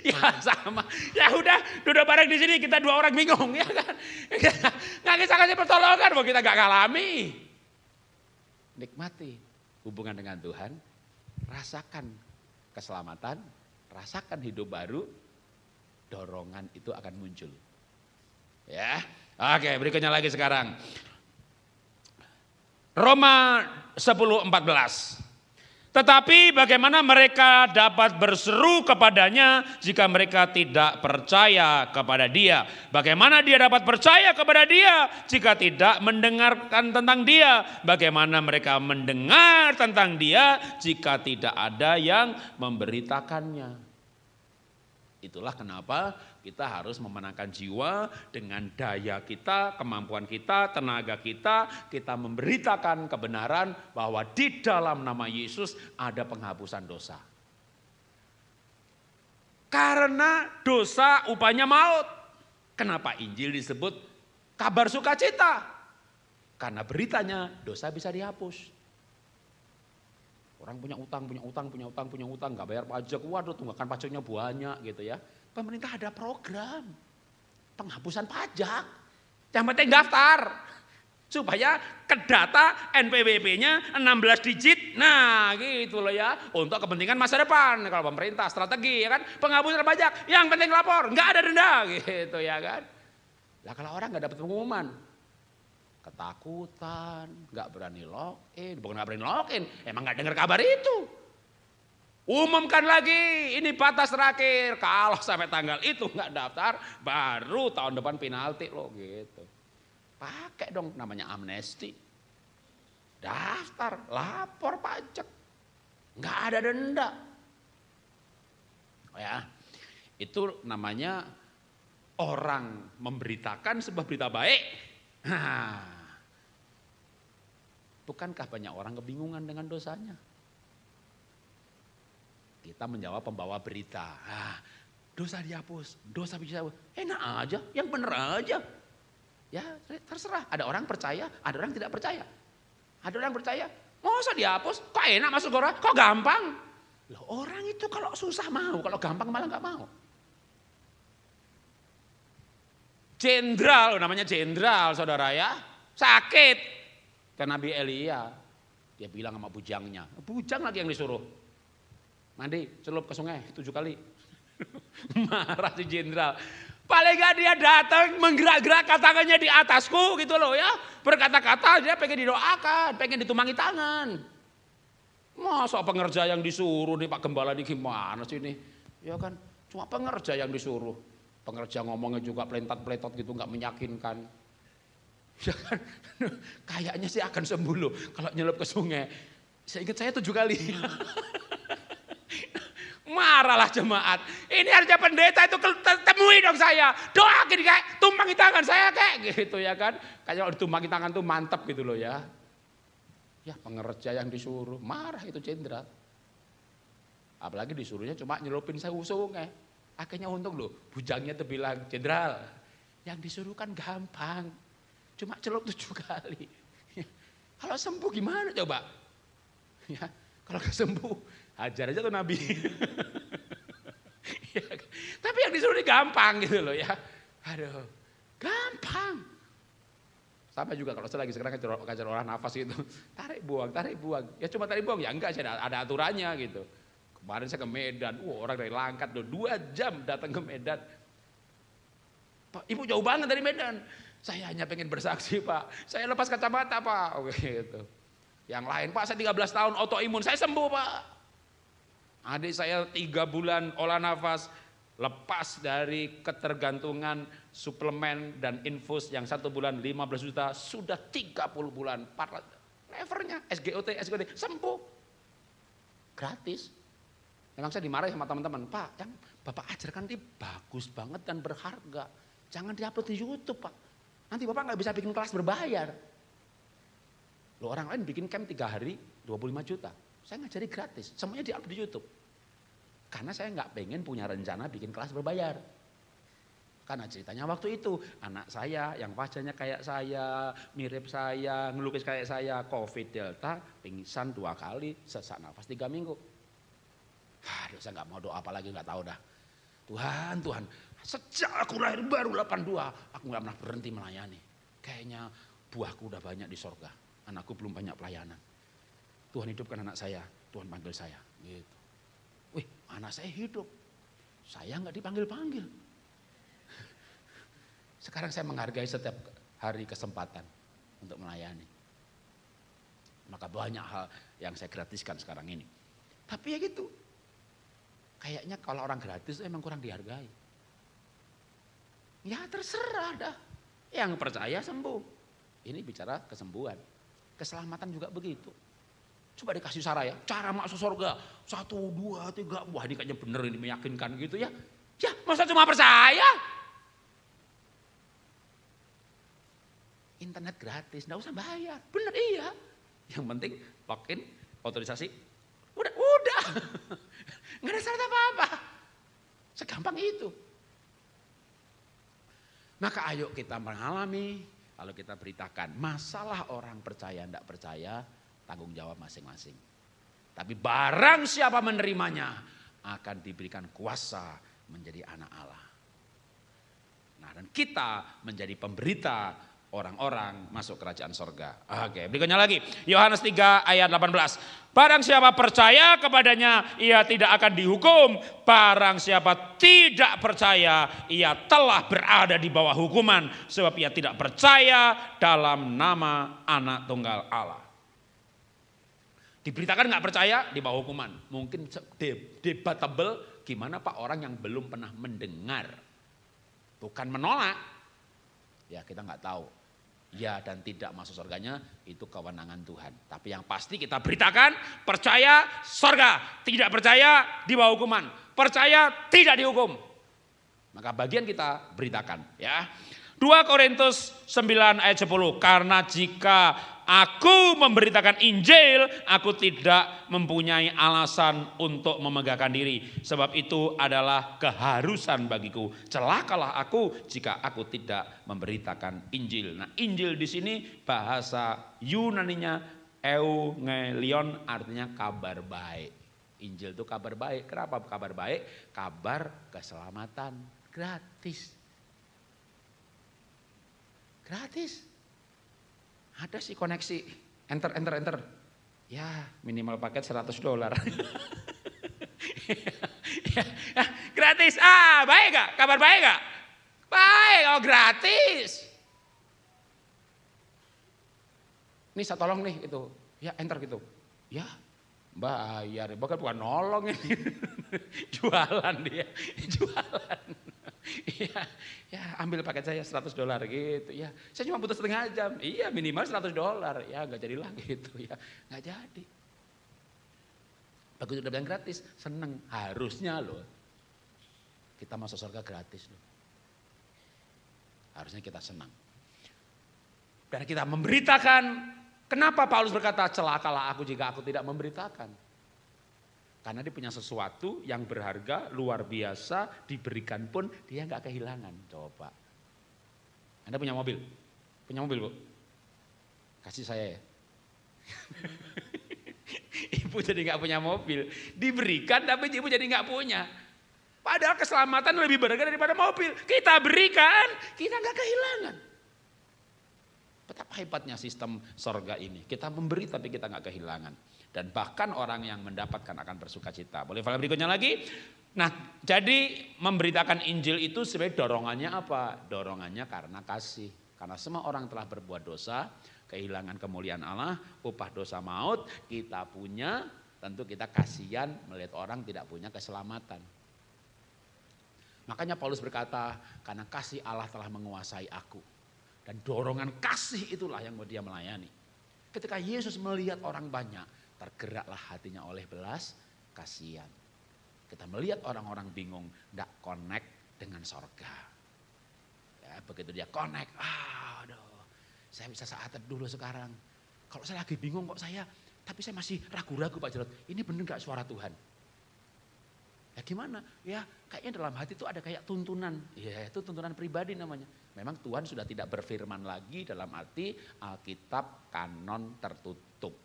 Ya sama. Ya udah, duduk bareng di sini kita 2 orang bingung ya kan. Nggak bisa kasih pertolongan, bahwa kita gak ngalami. Nikmati hubungan dengan Tuhan, rasakan keselamatan, rasakan hidup baru, dorongan itu akan muncul. Ya, oke berikutnya lagi sekarang. Roma 10:14. Tetapi bagaimana mereka dapat berseru kepadanya jika mereka tidak percaya kepada Dia? Bagaimana dia dapat percaya kepada Dia jika tidak mendengarkan tentang Dia? Bagaimana mereka mendengar tentang Dia jika tidak ada yang memberitakannya? Itulah kenapa kita harus memenangkan jiwa dengan daya kita, kemampuan kita, tenaga kita. Kita memberitakan kebenaran bahwa di dalam nama Yesus ada penghapusan dosa. Karena dosa upahnya maut. Kenapa Injil disebut kabar sukacita? Karena beritanya dosa bisa dihapus. Orang punya utang, gak bayar pajak, waduh tunggakan pajaknya banyak gitu ya. Pemerintah ada program penghapusan pajak. Yang penting daftar. Supaya kedata NPWP-nya 16 digit. Nah gitu loh ya. Untuk kepentingan masa depan. Kalau pemerintah strategi ya kan. Penghapusan pajak. Yang penting lapor. Nggak ada denda gitu ya kan. Lah kalau orang nggak dapat pengumuman. Ketakutan. Nggak berani login. Bukan nggak berani login. Emang nggak dengar kabar itu. Umumkan lagi. Ini batas terakhir. Kalau sampai tanggal itu nggak daftar. Baru tahun depan penalti loh gitu. Pakai dong namanya amnesti. Daftar, lapor pajak. Nggak ada denda. Oh ya, itu namanya orang memberitakan sebuah berita baik. Nah, bukankah banyak orang kebingungan dengan dosanya? Kita menjawab pembawa berita. Nah, dosa dihapus, dosa bisa enak aja, yang bener aja. Ya terserah, ada orang percaya, ada orang tidak percaya. Ada orang percaya, masa dihapus, kok enak masuk surga, kok gampang. Loh orang itu kalau susah mau, kalau gampang malah gak mau. Jenderal, namanya jenderal saudara ya, sakit. Ke Nabi Elia, dia bilang sama bujangnya, bujang lagi yang disuruh. Mandi, celup ke sungai 7 kali. Marah si jenderal. Paling gak dia datang menggerak-gerakkan tangannya di atasku gitu loh ya. Berkata-kata dia pengen didoakan, pengen ditumangi tangan. Masa pengerja yang disuruh nih Pak Gembala ini gimana sih ini? Ya kan cuma pengerja yang disuruh. Pengerja ngomongnya juga pelentat-peletot gitu gak meyakinkan. Ya kan kayaknya sih akan sembuh loh kalau nyelup ke sungai. Saya ingat saya 7 kali. Marahlah jemaat. Ini harusnya pendeta itu temui dong saya. Doakin kayak tumpangi tangan saya kayak gitu ya kan. Kayak kalau ditumpangi tangan tuh mantap gitu loh ya. Ya pengerja yang disuruh. Marah itu jenderal. Apalagi disuruhnya cuma nyelupin sungai. Akhirnya untung loh. Bujangnya tuh bilang, jenderal yang disuruh kan gampang. Cuma celup 7 kali. Ya, kalau sembuh gimana coba? Ya, kalau gak sembuh hajar aja tuh Nabi. Ya, tapi yang disuruh ini gampang gitu loh ya. Aduh, gampang. Sampai juga kalau saya lagi sekarang ngajar orang nafas gitu. Tarik buang. Ya cuma tarik buang, ya enggak sih ada aturannya gitu. Kemarin saya ke Medan, orang dari Langkat 2 jam datang ke Medan. Pak, Ibu jauh banget dari Medan. Saya hanya pengen bersaksi Pak. Saya lepas kacamata Pak. Oke gitu. Yang lain Pak saya 13 tahun autoimun, saya sembuh Pak. Adik saya 3 bulan olah nafas, lepas dari ketergantungan suplemen dan infus yang 1 bulan 15 juta, sudah 30 bulan, levernya, SGOT, sembuh. Gratis. Memang saya dimarahi sama teman-teman, Pak yang Bapak ajarkan ini bagus banget dan berharga. Jangan diupload di YouTube Pak. Nanti Bapak gak bisa bikin kelas berbayar. Loh orang lain bikin camp 3 hari 25 juta. Saya ngajari gratis, semuanya di-upload di YouTube. Karena saya nggak pengen punya rencana bikin kelas berbayar. Karena ceritanya waktu itu, anak saya yang wajahnya kayak saya, mirip saya, ngelukis kayak saya, COVID Delta, pingsan 2 kali, sesak nafas 3 minggu. Aduh saya nggak mau doa apa lagi, nggak tahu dah. Tuhan, sejak aku lahir baru 82, aku nggak pernah berhenti melayani. Kayaknya buahku udah banyak di sorga, anakku belum banyak pelayanan. Tuhan hidupkan anak saya, Tuhan panggil saya. Gitu. Wih, anak saya hidup, saya nggak dipanggil-panggil. Sekarang saya menghargai setiap hari kesempatan untuk melayani. Maka banyak hal yang saya gratiskan sekarang ini. Tapi ya gitu, kayaknya kalau orang gratis emang kurang dihargai. Ya terserah dah, yang percaya sembuh. Ini bicara kesembuhan, keselamatan juga begitu. Coba dikasih cara ya, cara masuk surga 1, 2, 3, wah ini kayaknya bener ini meyakinkan gitu ya. Ya masa cuma percaya? Internet gratis, nggak usah bayar, bener iya. Yang penting login, otorisasi, udah, nggak ada syarat apa-apa, segampang itu. Maka ayo kita mengalami, lalu kita beritakan masalah orang percaya nggak percaya. Tanggung jawab masing-masing. Tapi barang siapa menerimanya akan diberikan kuasa menjadi anak Allah. Nah Dan kita menjadi pemberita orang-orang masuk kerajaan sorga. Oke, berikutnya lagi. Yohanes 3 ayat 18. Barang siapa percaya kepadanya, ia tidak akan dihukum. Barang siapa tidak percaya, ia telah berada di bawah hukuman. Sebab ia tidak percaya dalam nama Anak Tunggal Allah. Diberitakan nggak percaya, di bawah hukuman. Mungkin debatable, gimana Pak orang yang belum pernah mendengar. Bukan menolak. Ya kita nggak tahu. Ya dan tidak masuk surganya itu kewenangan Tuhan. Tapi yang pasti kita beritakan, percaya surga, tidak percaya di bawah hukuman, percaya tidak dihukum. Maka bagian kita beritakan ya. 2 Korintus 9 ayat 10. Karena jika aku memberitakan Injil, aku tidak mempunyai alasan untuk memegahkan diri. Sebab itu adalah keharusan bagiku. Celakalah aku jika aku tidak memberitakan Injil. Nah, Injil di sini bahasa Yunaninya Evangelion, artinya kabar baik. Injil itu kabar baik. Kenapa kabar baik? Kabar keselamatan gratis. Gratis. Ada sih koneksi, enter. Ya minimal paket $100. Ya, gratis, baik gak? Kabar baik gak? Baik, gratis. Nih saya tolong nih itu, ya enter gitu. Ya bayar, bahkan bukan nolong ini. Jualan dia, jualan. Ya ambil paket saya $100 gitu ya. Saya cuma butuh setengah jam. Iya minimal $100. Ya nggak jadi lagi gitu ya. Nggak jadi. Begitu udah bilang gratis, seneng. Harusnya loh. Kita masuk surga gratis loh. Harusnya kita senang. Dan kita memberitakan. Kenapa Paulus berkata celakalah aku jika aku tidak memberitakan? Karena dia punya sesuatu yang berharga, luar biasa, diberikan pun dia nggak kehilangan. Coba. Anda punya mobil? Punya mobil, Bu? Kasih saya ya. Ibu jadi nggak punya mobil. Diberikan tapi ibu jadi nggak punya. Padahal keselamatan lebih berharga daripada mobil. Kita berikan, kita nggak kehilangan. Betapa hebatnya sistem sorga ini. Kita memberi tapi kita nggak kehilangan. Dan bahkan orang yang mendapatkan akan bersuka cita. Boleh file berikutnya lagi. Nah jadi memberitakan Injil itu sebenarnya dorongannya apa? Dorongannya karena kasih. Karena semua orang telah berbuat dosa, kehilangan kemuliaan Allah, upah dosa maut. Kita punya, tentu kita kasihan melihat orang tidak punya keselamatan. Makanya Paulus berkata, karena kasih Allah telah menguasai aku. Dan dorongan kasih itulah yang mau dia melayani. Ketika Yesus melihat orang banyak, tergeraklah hatinya oleh belas kasihan. Kita melihat orang-orang bingung, tidak connect dengan sorga. Ya, begitu dia connect, aduh, saya bisa saat dulu sekarang. Kalau saya lagi bingung kok tapi saya masih ragu-ragu Pak Jarod, ini benar gak suara Tuhan? Ya gimana? Ya kayaknya dalam hati itu ada kayak tuntunan. Ya itu tuntunan pribadi namanya. Memang Tuhan sudah tidak berfirman lagi dalam arti Alkitab kanon tertutup.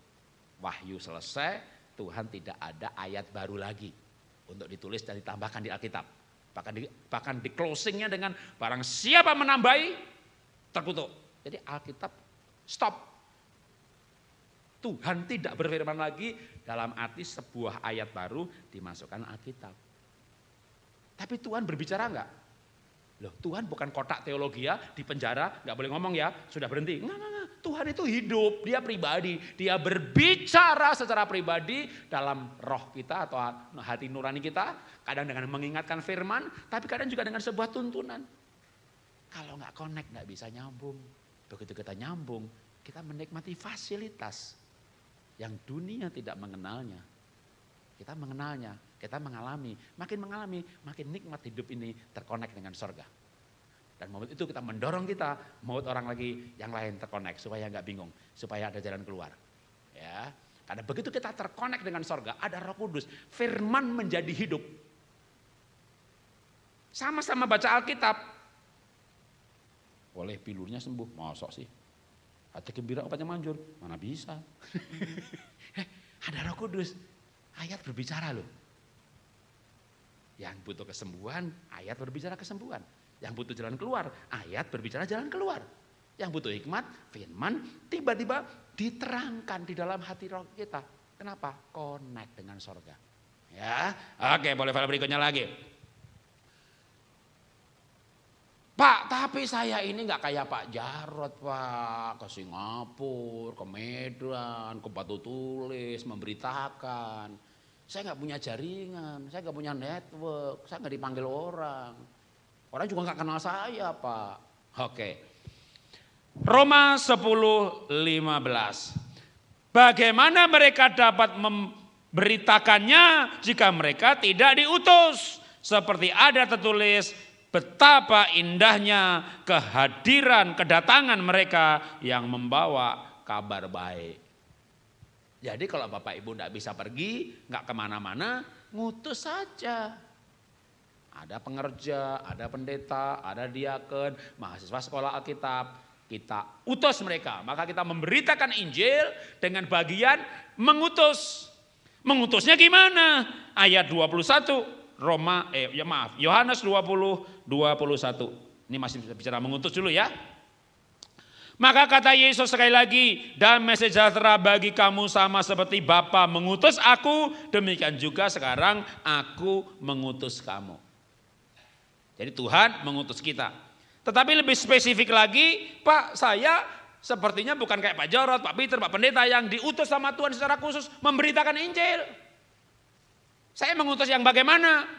Wahyu selesai, Tuhan tidak ada ayat baru lagi untuk ditulis dan ditambahkan di Alkitab. Bahkan di closingnya dengan barang siapa menambahi, terkutuk. Jadi Alkitab stop. Tuhan tidak berfirman lagi dalam arti sebuah ayat baru dimasukkan Alkitab. Tapi Tuhan berbicara enggak? Loh, Tuhan bukan kotak teologi ya, di penjara nggak boleh ngomong ya, sudah berhenti. Enggak. Tuhan itu hidup, dia pribadi, dia berbicara secara pribadi dalam roh kita atau hati nurani kita, kadang dengan mengingatkan firman, tapi kadang juga dengan sebuah tuntunan. Kalau nggak connect nggak bisa nyambung. Begitu kita nyambung, kita menikmati fasilitas yang dunia tidak mengenalnya. Kita mengenalnya, kita mengalami, makin nikmat hidup ini terkonek dengan sorga. Dan momen itu kita mendorong kita, mau orang lagi yang lain terkonek supaya nggak bingung, supaya ada jalan keluar. Ya, karena begitu kita terkonek dengan sorga, ada Roh Kudus, firman menjadi hidup. Sama-sama baca Alkitab, oleh pilurnya sembuh, masa sih? Hati gembira obatnya manjur, mana bisa? Ada Roh Kudus, ayat berbicara loh. Yang butuh kesembuhan, ayat berbicara kesembuhan. Yang butuh jalan keluar, ayat berbicara jalan keluar. Yang butuh hikmat, firman tiba-tiba diterangkan di dalam hati roh kita. Kenapa? Connect dengan sorga. Ya, oke, boleh file berikutnya lagi. Pak, tapi saya ini nggak kayak Pak Jarod, Pak. Ke Singapura, ke Medan, ke Batu Tulis, memberitakan. Saya nggak punya jaringan, saya nggak punya network, saya nggak dipanggil orang. Orang juga nggak kenal saya, Pak. Oke. Roma 10:15. Bagaimana mereka dapat memberitakannya jika mereka tidak diutus? Seperti ada tertulis, betapa indahnya kehadiran, kedatangan mereka yang membawa kabar baik. Jadi kalau Bapak Ibu tidak bisa pergi, nggak kemana-mana, ngutus saja. Ada pengerja, ada pendeta, ada diaken, mahasiswa sekolah Alkitab. Kita utus mereka, maka kita memberitakan Injil dengan bagian mengutus. Mengutusnya gimana? Ayat 21 Yohanes 20:21. Ini masih bicara mengutus dulu ya. Maka kata Yesus sekali lagi, damai sejahtera bagi kamu sama seperti Bapa mengutus aku, demikian juga sekarang aku mengutus kamu. Jadi Tuhan mengutus kita. Tetapi lebih spesifik lagi, Pak, saya sepertinya bukan kayak Pak Jarod, Pak Peter, Pak Pendeta yang diutus sama Tuhan secara khusus memberitakan Injil. Saya mengutus yang bagaimana?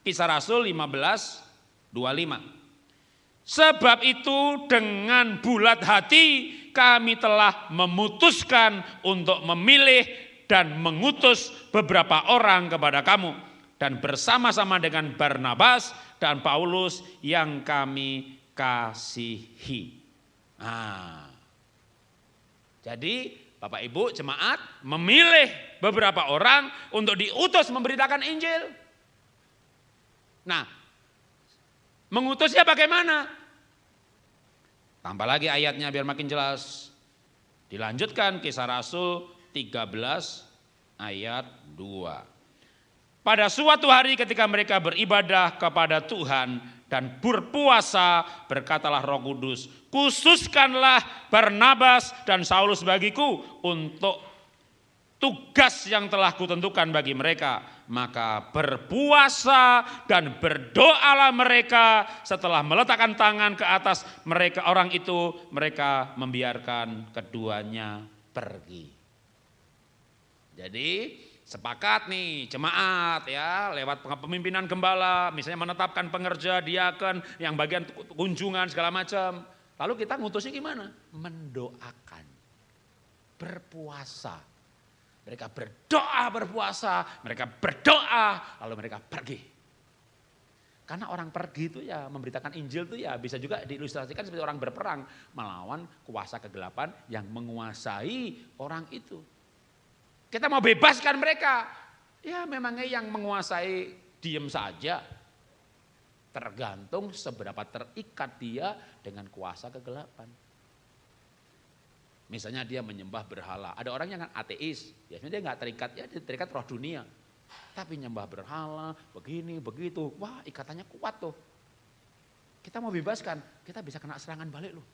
Kisah Rasul 15:25. Sebab itu dengan bulat hati kami telah memutuskan untuk memilih dan mengutus beberapa orang kepada kamu. Dan bersama-sama dengan Barnabas dan Paulus yang kami kasihi. Jadi Bapak Ibu jemaat memilih beberapa orang untuk diutus memberitakan Injil. Nah, mengutusnya bagaimana? Tambah lagi ayatnya biar makin jelas. Dilanjutkan Kisah Rasul 13 ayat 2. Pada suatu hari ketika mereka beribadah kepada Tuhan dan berpuasa, berkatalah Roh Kudus, khususkanlah Barnabas dan Saulus bagiku untuk tugas yang telah kutentukan bagi mereka. Maka berpuasa dan berdoalah mereka. Setelah meletakkan tangan ke atas mereka orang itu, mereka membiarkan keduanya pergi. Jadi sepakat nih jemaat ya, lewat pemimpinan gembala, misalnya menetapkan pengerja, diaken, yang bagian kunjungan segala macam. Lalu kita ngutusnya gimana? Mendoakan, berpuasa. Mereka berdoa berpuasa, mereka berdoa, lalu mereka pergi. Karena orang pergi itu ya memberitakan Injil itu ya bisa juga diilustrasikan seperti orang berperang melawan kuasa kegelapan yang menguasai orang itu. Kita mau bebaskan mereka, ya memangnya yang menguasai diem saja. Tergantung seberapa terikat dia dengan kuasa kegelapan. Misalnya dia menyembah berhala. Ada orang yang ateis, biasanya dia nggak terikat, ya dia terikat roh dunia. Tapi nyembah berhala, begini, begitu, wah ikatannya kuat tuh. Kita mau bebaskan, kita bisa kena serangan balik loh.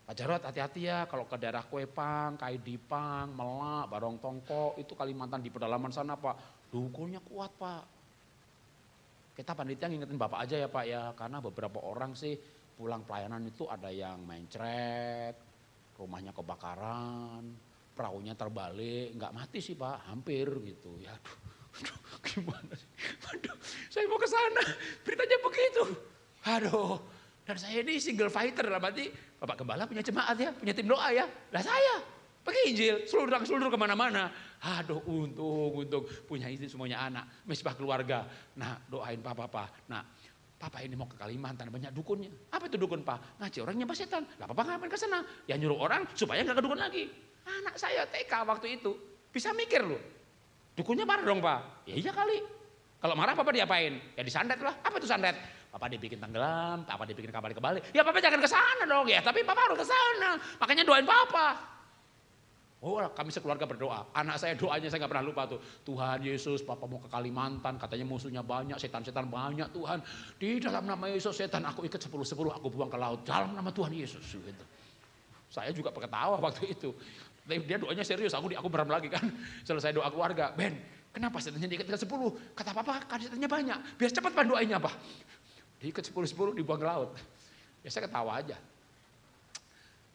Pak Jarod hati-hati ya kalau ke daerah Kuepang, Kaidipang, Melak, Barong Tongko, itu Kalimantan di pedalaman sana Pak, dukunnya kuat Pak. Kita panitia ngingetin Bapak aja ya Pak ya, karena beberapa orang sih pulang pelayanan itu ada yang main-crek, rumahnya kebakaran, perahunya terbalik, nggak mati sih Pak, hampir gitu. Ya aduh gimana sih, aduh saya mau ke sana, beritanya begitu. Aduh, dan saya ini single fighter, berarti Bapak Gembala punya jemaat ya, punya tim doa ya. Lah saya pakai Injil, seluruh kemana-mana. Aduh untung punya istri semuanya anak, mesbah keluarga. Nah doain Papa. Nah Papa ini mau ke Kalimantan, banyak dukunnya. Apa itu dukun Pak? Ngaji orang nyembah setan. Lah Papa ngapain ke sana? Ya nyuruh orang supaya nggak ke dukun lagi. Anak saya TK waktu itu bisa mikir loh. Dukunnya marah dong Pak. Ya iya kali. Kalau marah Papa diapain? Ya disandet lah. Apa itu sandet? Papa dibikin tenggelam, Papa dibikin kapal kebalik. Ya Papa jangan ke sana dong ya, tapi Papa harus ke sana. Makanya doain Papa. Oh, kami sekeluarga berdoa. Anak saya doanya saya gak pernah lupa tuh. Tuhan Yesus, Papa mau ke Kalimantan, katanya musuhnya banyak, setan-setan banyak Tuhan. Di dalam nama Yesus setan aku ikat 10-10, aku buang ke laut. Dalam nama Tuhan Yesus. Gitu. Saya juga ketawa waktu itu. Dia doanya serius, aku merem lagi kan. Selesai doa keluarga, Ben, kenapa setannya diikat 10? Kata Papa, kan setannya banyak. Biar cepat Pan doanya apa? Diikat 10-10, dibuang ke laut. Ya saya ketawa aja.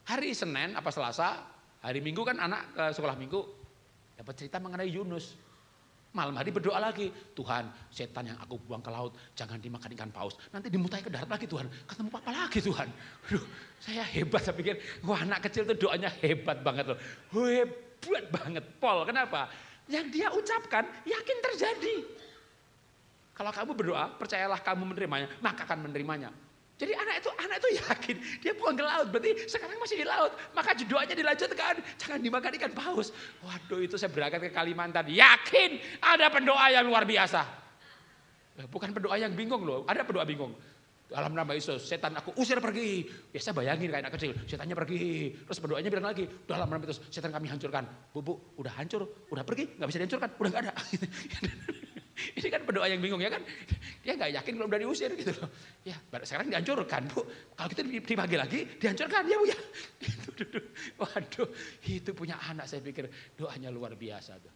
Hari Senin apa Selasa, hari Minggu kan anak ke sekolah Minggu dapat cerita mengenai Yunus. Malam hari berdoa lagi, Tuhan setan yang aku buang ke laut jangan dimakan ikan paus. Nanti dimutai ke darat lagi Tuhan, ketemu Papa lagi Tuhan. Aduh, saya hebat, saya pikir wah anak kecil tuh doanya hebat banget loh. Hebat banget Paul, kenapa? Yang dia ucapkan yakin terjadi. Kalau kamu berdoa, percayalah kamu menerimanya, maka akan menerimanya. Jadi anak itu yakin dia buang ke laut, berarti sekarang masih di laut. Maka doanya dilanjutkan, jangan dimakan ikan paus. Waduh, itu saya berangkat ke Kalimantan, yakin ada pendoa yang luar biasa. Bukan pendoa yang bingung loh, ada pendoa bingung. Dalam nama Yesus, setan aku usir pergi. Ya saya bayangin kayak anak kecil, setannya pergi. Terus pendoanya bilang lagi, dalam nama Yesus, setan kami hancurkan. Bu, udah hancur, udah pergi, gak bisa dihancurkan, udah gak ada. Ini kan pendoa yang bingung ya kan. Dia gak yakin kalau udah diusir gitu loh. Ya sekarang dihancurkan Bu. Kalau kita dibagi lagi dihancurkan ya Bu ya. Waduh, itu punya anak saya pikir doanya luar biasa tuh.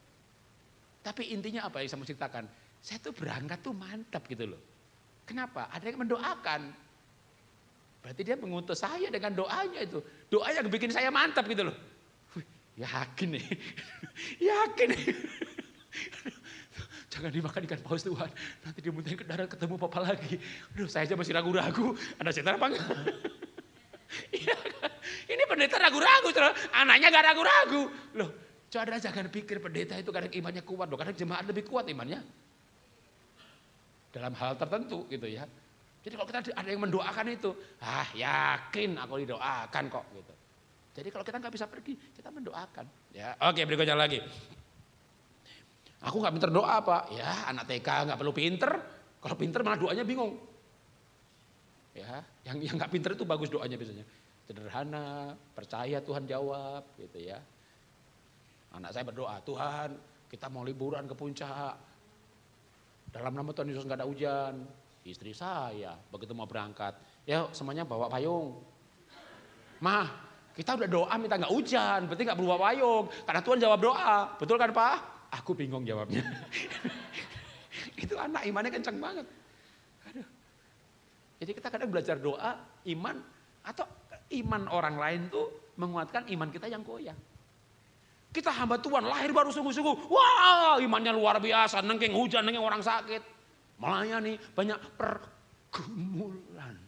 Tapi intinya apa yang saya mau ceritakan. Saya tuh berangkat tuh mantap gitu loh. Kenapa? Ada yang mendoakan. Berarti dia mengutus saya dengan doanya itu. Doa yang bikin saya mantap gitu loh. Yakin nih. Yakin nih. Jangan dimakan ikan paus Tuhan. Nanti dimuntahin ke darat ketemu Papa lagi. Aduh, saya aja masih ragu-ragu. Ada setan apa enggak? Iya kan? Ini pendeta ragu-ragu. Anaknya gak ragu-ragu. Loh, saudara jangan pikir pendeta itu kadang imannya kuat. Loh, kadang jemaat lebih kuat imannya. Dalam hal tertentu gitu ya. Jadi kalau kita ada yang mendoakan itu. Yakin aku didoakan kok gitu. Jadi kalau kita gak bisa pergi, kita mendoakan. Ya, oke, berikutnya lagi. Aku gak pinter doa Pak. Ya anak TK gak perlu pinter. Kalau pinter malah doanya bingung. Ya, yang gak pinter itu bagus doanya biasanya. Sederhana, percaya Tuhan jawab gitu ya. Anak saya berdoa, Tuhan kita mau liburan ke puncak. Dalam nama Tuhan Yesus gak ada hujan. Istri saya begitu mau berangkat, ya semuanya bawa payung. Mah, kita udah doa minta gak hujan, berarti gak bawa payung. Karena Tuhan jawab doa, betul kan Pak? Aku bingung jawabnya. Itu anak imannya kencang banget. Aduh. Jadi kita kadang belajar doa, iman atau iman orang lain tuh menguatkan iman kita yang goyah. Kita hamba Tuhan lahir baru sungguh-sungguh. Wah imannya luar biasa. Nengking hujan, nengking orang sakit. Melayani banyak pergumulan.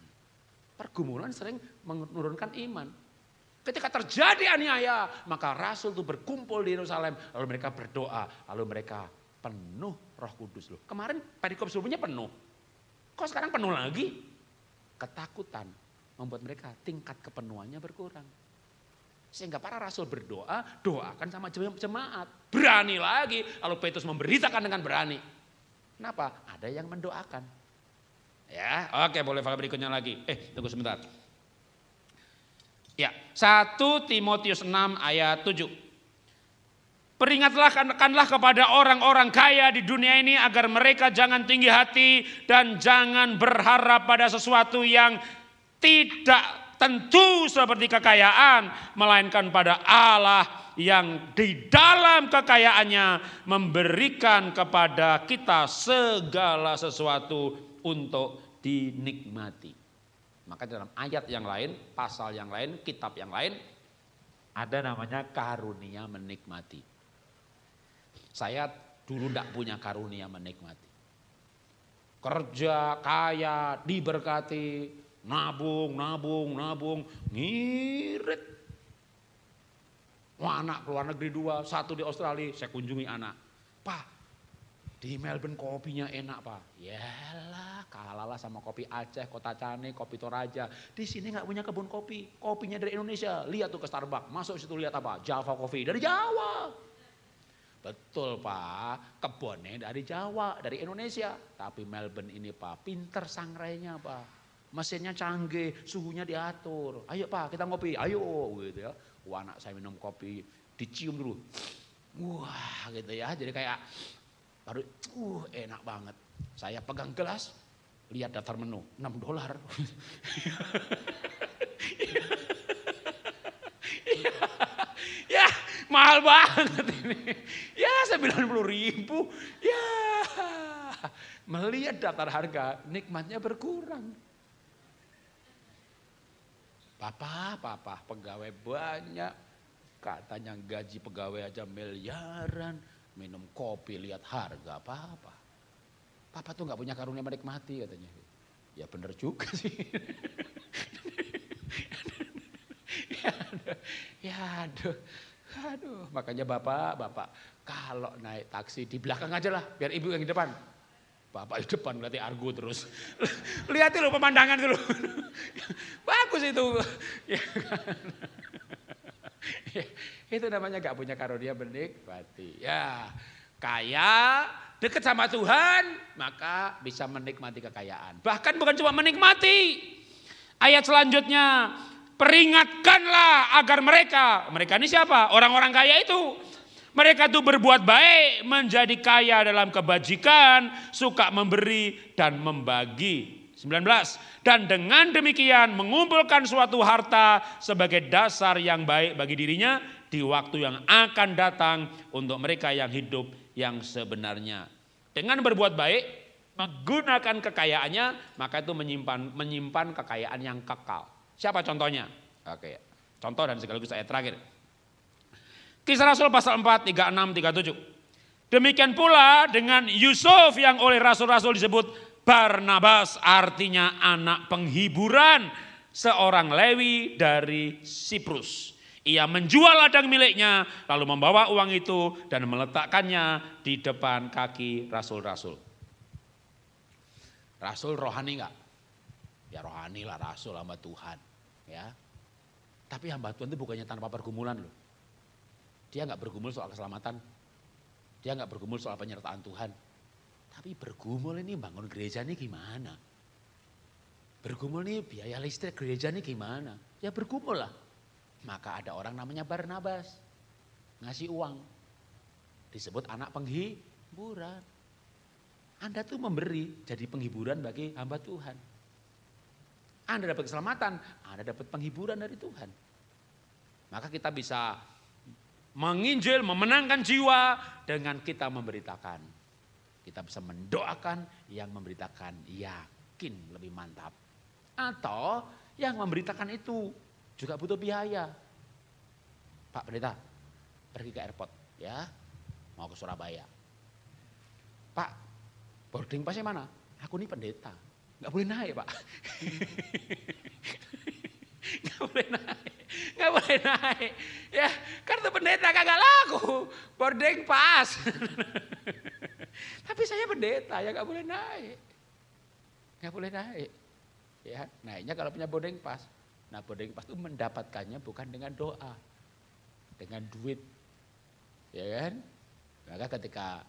Pergumulan sering menurunkan iman. Ketika terjadi aniaya, maka Rasul itu berkumpul di Yerusalem, lalu mereka berdoa, lalu mereka penuh Roh Kudus loh. Kemarin perikop sebelumnya penuh. Kok sekarang penuh lagi? Ketakutan membuat mereka tingkat kepenuhannya berkurang. Sehingga para rasul berdoa, doakan sama jemaat. Berani lagi, lalu Petrus memberitakan dengan berani. Kenapa? Ada yang mendoakan. Ya, oke boleh file berikutnya lagi. Tunggu sebentar. Ya, 1 Timotius 6 ayat 7. Peringatkanlah kepada orang-orang kaya di dunia ini agar mereka jangan tinggi hati dan jangan berharap pada sesuatu yang tidak tentu seperti kekayaan, melainkan pada Allah yang di dalam kekayaannya memberikan kepada kita segala sesuatu untuk dinikmati. Maka dalam ayat yang lain, pasal yang lain, kitab yang lain, ada namanya karunia menikmati. Saya dulu tidak punya karunia menikmati. Kerja, kaya, diberkati, nabung, ngirit. Wah anak keluar negeri 2, 1 di Australia, saya kunjungi anak. Pak, di Melbourne kopinya enak Pak. Yalah, kalalah sama kopi Aceh, Kota Cane, kopi Toraja. Di sini nggak punya kebun kopi, kopinya dari Indonesia. Lihat tuh ke Starbucks, masuk situ lihat apa? Java Coffee dari Jawa. Betul Pak, kebunnya dari Jawa, dari Indonesia. Tapi Melbourne ini Pak, pinter sangrainya Pak. Mesinnya canggih, suhunya diatur. Ayo Pak, kita ngopi. Ayo gitu ya. Wah, anak saya minum kopi dicium dulu. Wah gitu ya, jadi kayak baru enak banget. Saya pegang gelas, lihat daftar menu, $6. Ya mahal banget ini. Ya 90.000. Ya melihat daftar harga, nikmatnya berkurang. Papa, pegawai banyak. Katanya gaji pegawai aja miliaran. Minum kopi, lihat harga apa-apa. Papa tuh gak punya karunia menikmati katanya. Ya bener juga sih. Aduh. Makanya bapak kalau naik taksi di belakang aja lah. Biar ibu yang di depan. Bapak di depan berarti argo terus. Lihat dulu pemandangan dulu. Bagus itu. Itu namanya gak punya karunia menikmati. Ya, kaya, dekat sama Tuhan, maka bisa menikmati kekayaan. Bahkan bukan cuma menikmati. Ayat selanjutnya, peringatkanlah agar mereka ini siapa? Orang-orang kaya itu. Mereka itu berbuat baik, menjadi kaya dalam kebajikan, suka memberi dan membagi. 19. Dan dengan demikian mengumpulkan suatu harta sebagai dasar yang baik bagi dirinya di waktu yang akan datang untuk mereka yang hidup yang sebenarnya. Dengan berbuat baik, menggunakan kekayaannya, maka itu menyimpan kekayaan yang kekal. Siapa contohnya? Oke, contoh dan sekaligus ayat terakhir. Kisah Rasul pasal 4, 36, 37. Demikian pula dengan Yusuf yang oleh rasul-rasul disebut Barnabas, artinya anak penghiburan, seorang Lewi dari Siprus. Ia menjual ladang miliknya, lalu membawa uang itu dan meletakkannya di depan kaki rasul-rasul. Rasul rohani enggak? Ya rohani lah rasul, hamba Tuhan. Ya. Tapi hamba Tuhan itu bukannya tanpa pergumulan loh. Dia enggak bergumul soal keselamatan. Dia enggak bergumul soal penyertaan Tuhan. Tapi bergumul ini bangun gereja ini gimana? Bergumul ini biaya listrik gereja ini gimana? Ya bergumul lah. Maka ada orang namanya Barnabas. Ngasih uang. Disebut anak penghiburan. Anda tuh memberi jadi penghiburan bagi hamba Tuhan. Anda dapat keselamatan, Anda dapat penghiburan dari Tuhan. Maka kita bisa menginjil, memenangkan jiwa dengan kita memberitakan. Kita bisa mendoakan, yang memberitakan yakin lebih mantap. Atau yang memberitakan itu juga butuh biaya. Pak Pendeta, pergi ke airport ya, mau ke Surabaya. Pak, boarding pasnya mana? Aku ini pendeta, nggak boleh naik Pak. Nggak boleh naik. Ya, kartu pendeta kagak laku, boarding pass. Tapi saya pendeta ya nggak boleh naik. Nggak boleh naik. Ya, naiknya kalau punya boarding pass. Nah boarding pass itu mendapatkannya bukan dengan doa, dengan duit, ya kan? Maka ketika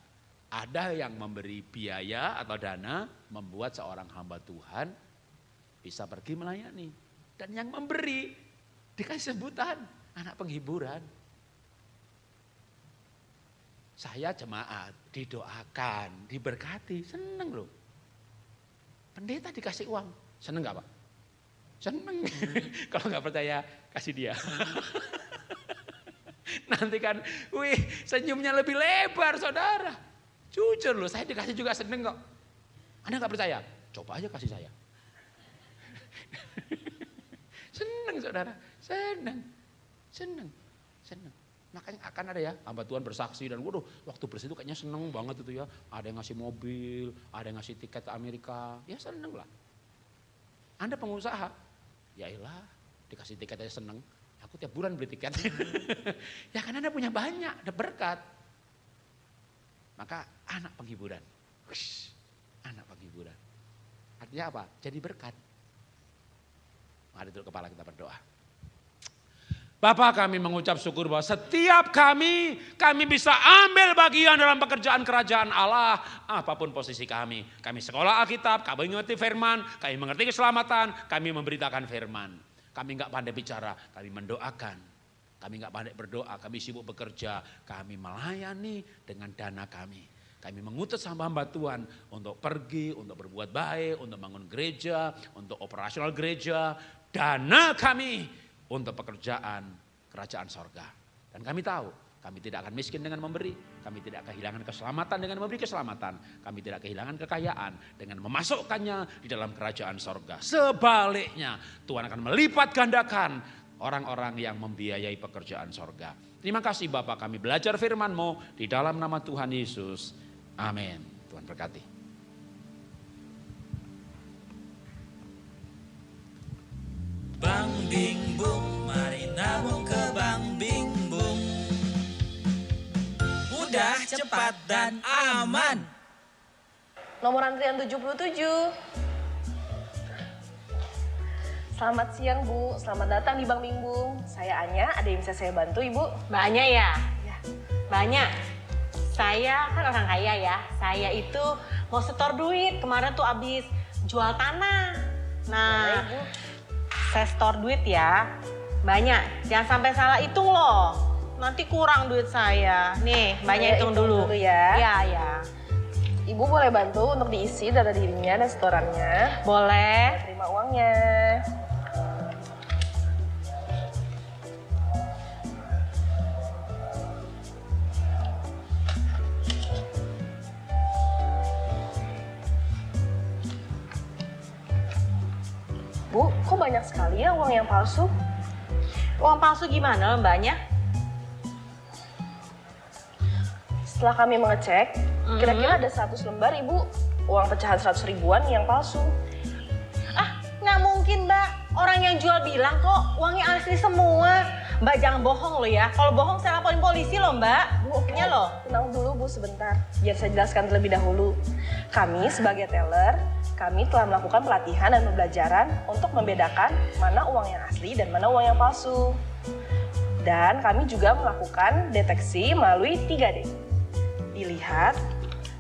ada yang memberi biaya atau dana, membuat seorang hamba Tuhan bisa pergi melayani. Dan yang memberi dikasih sebutan anak penghiburan. Saya jemaat didoakan, diberkati, seneng loh. Pendeta dikasih uang, seneng gak Pak? Seneng. Kalau nggak percaya kasih dia. Nanti kan, wih senyumnya lebih lebar saudara. Jujur loh, saya dikasih juga seneng kok. Anda nggak percaya? Coba aja kasih saya. Seneng saudara, seneng. Makanya akan ada ya hamba Tuhan bersaksi dan waduh waktu bersih itu kayaknya seneng banget itu ya. Ada yang ngasih mobil, ada yang ngasih tiket ke Amerika, ya seneng lah. Anda pengusaha, ya iyalah dikasih tiket aja seneng. Aku tiap bulan beli tiket. Ya kan Anda punya banyak, ada berkat. Maka anak penghiburan. Anak penghiburan. Artinya apa? Jadi berkat. Mari duduk kepala kita berdoa. Bapak kami mengucap syukur bahwa setiap kami bisa ambil bagian dalam pekerjaan kerajaan Allah. Apapun posisi kami. Kami sekolah Alkitab, kami mengerti firman, kami mengerti keselamatan, kami memberitakan firman. Kami enggak pandai bicara, kami mendoakan. Kami nggak pandai berdoa, kami sibuk bekerja, kami melayani dengan dana kami. Kami mengutus hamba-hamba Tuhan untuk pergi, untuk berbuat baik, untuk bangun gereja, untuk operasional gereja. Dana kami untuk pekerjaan kerajaan sorga. Dan kami tahu, kami tidak akan miskin dengan memberi. Kami tidak kehilangan keselamatan dengan memberi keselamatan. Kami tidak kehilangan kekayaan dengan memasukkannya di dalam kerajaan sorga. Sebaliknya, Tuhan akan melipat gandakan orang-orang yang membiayai pekerjaan sorga. Terima kasih Bapak, kami belajar firman-Mu di dalam nama Tuhan Yesus. Amin. Tuhan berkati. Bang Bing Bung, mari nabung ke Bang Bing Bung. Mudah, cepat, dan aman. Nomor antrian 77. Selamat siang Bu, selamat datang di Bang Bing Bung. Saya Anya, ada yang bisa saya bantu Ibu? Mbak Anya ya? Ya. Mbak Anya, saya kan orang kaya ya. Saya itu mau setor duit, kemarin tuh habis jual tanah. Nah, Ibu. saya setor duit ya. Mbak Anya, jangan sampai salah hitung loh. Nanti kurang duit saya. Nih, Mbak Anya Saya hitung hitung dulu. dulu ya. Iya, ya. Ibu boleh bantu untuk diisi data dirinya dan setorannya. Boleh. Terima uangnya. Bu, kok banyak sekali ya uang yang palsu? Uang palsu gimana Mbak Anya? Setelah kami mengecek, kira-kira ada 100 lembar Ibu uang pecahan 100 ribuan yang palsu. Ah, nggak mungkin Mbak. Orang yang jual bilang kok uangnya asli semua. Mbak jangan bohong loh ya. Kalau bohong saya laporin polisi loh Mbak. Buktinya loh. Tenang dulu Bu sebentar, biar saya jelaskan terlebih dahulu. Kami sebagai teller, kami telah melakukan pelatihan dan pembelajaran untuk membedakan mana uang yang asli dan mana uang yang palsu. Dan kami juga melakukan deteksi melalui 3D. Dilihat,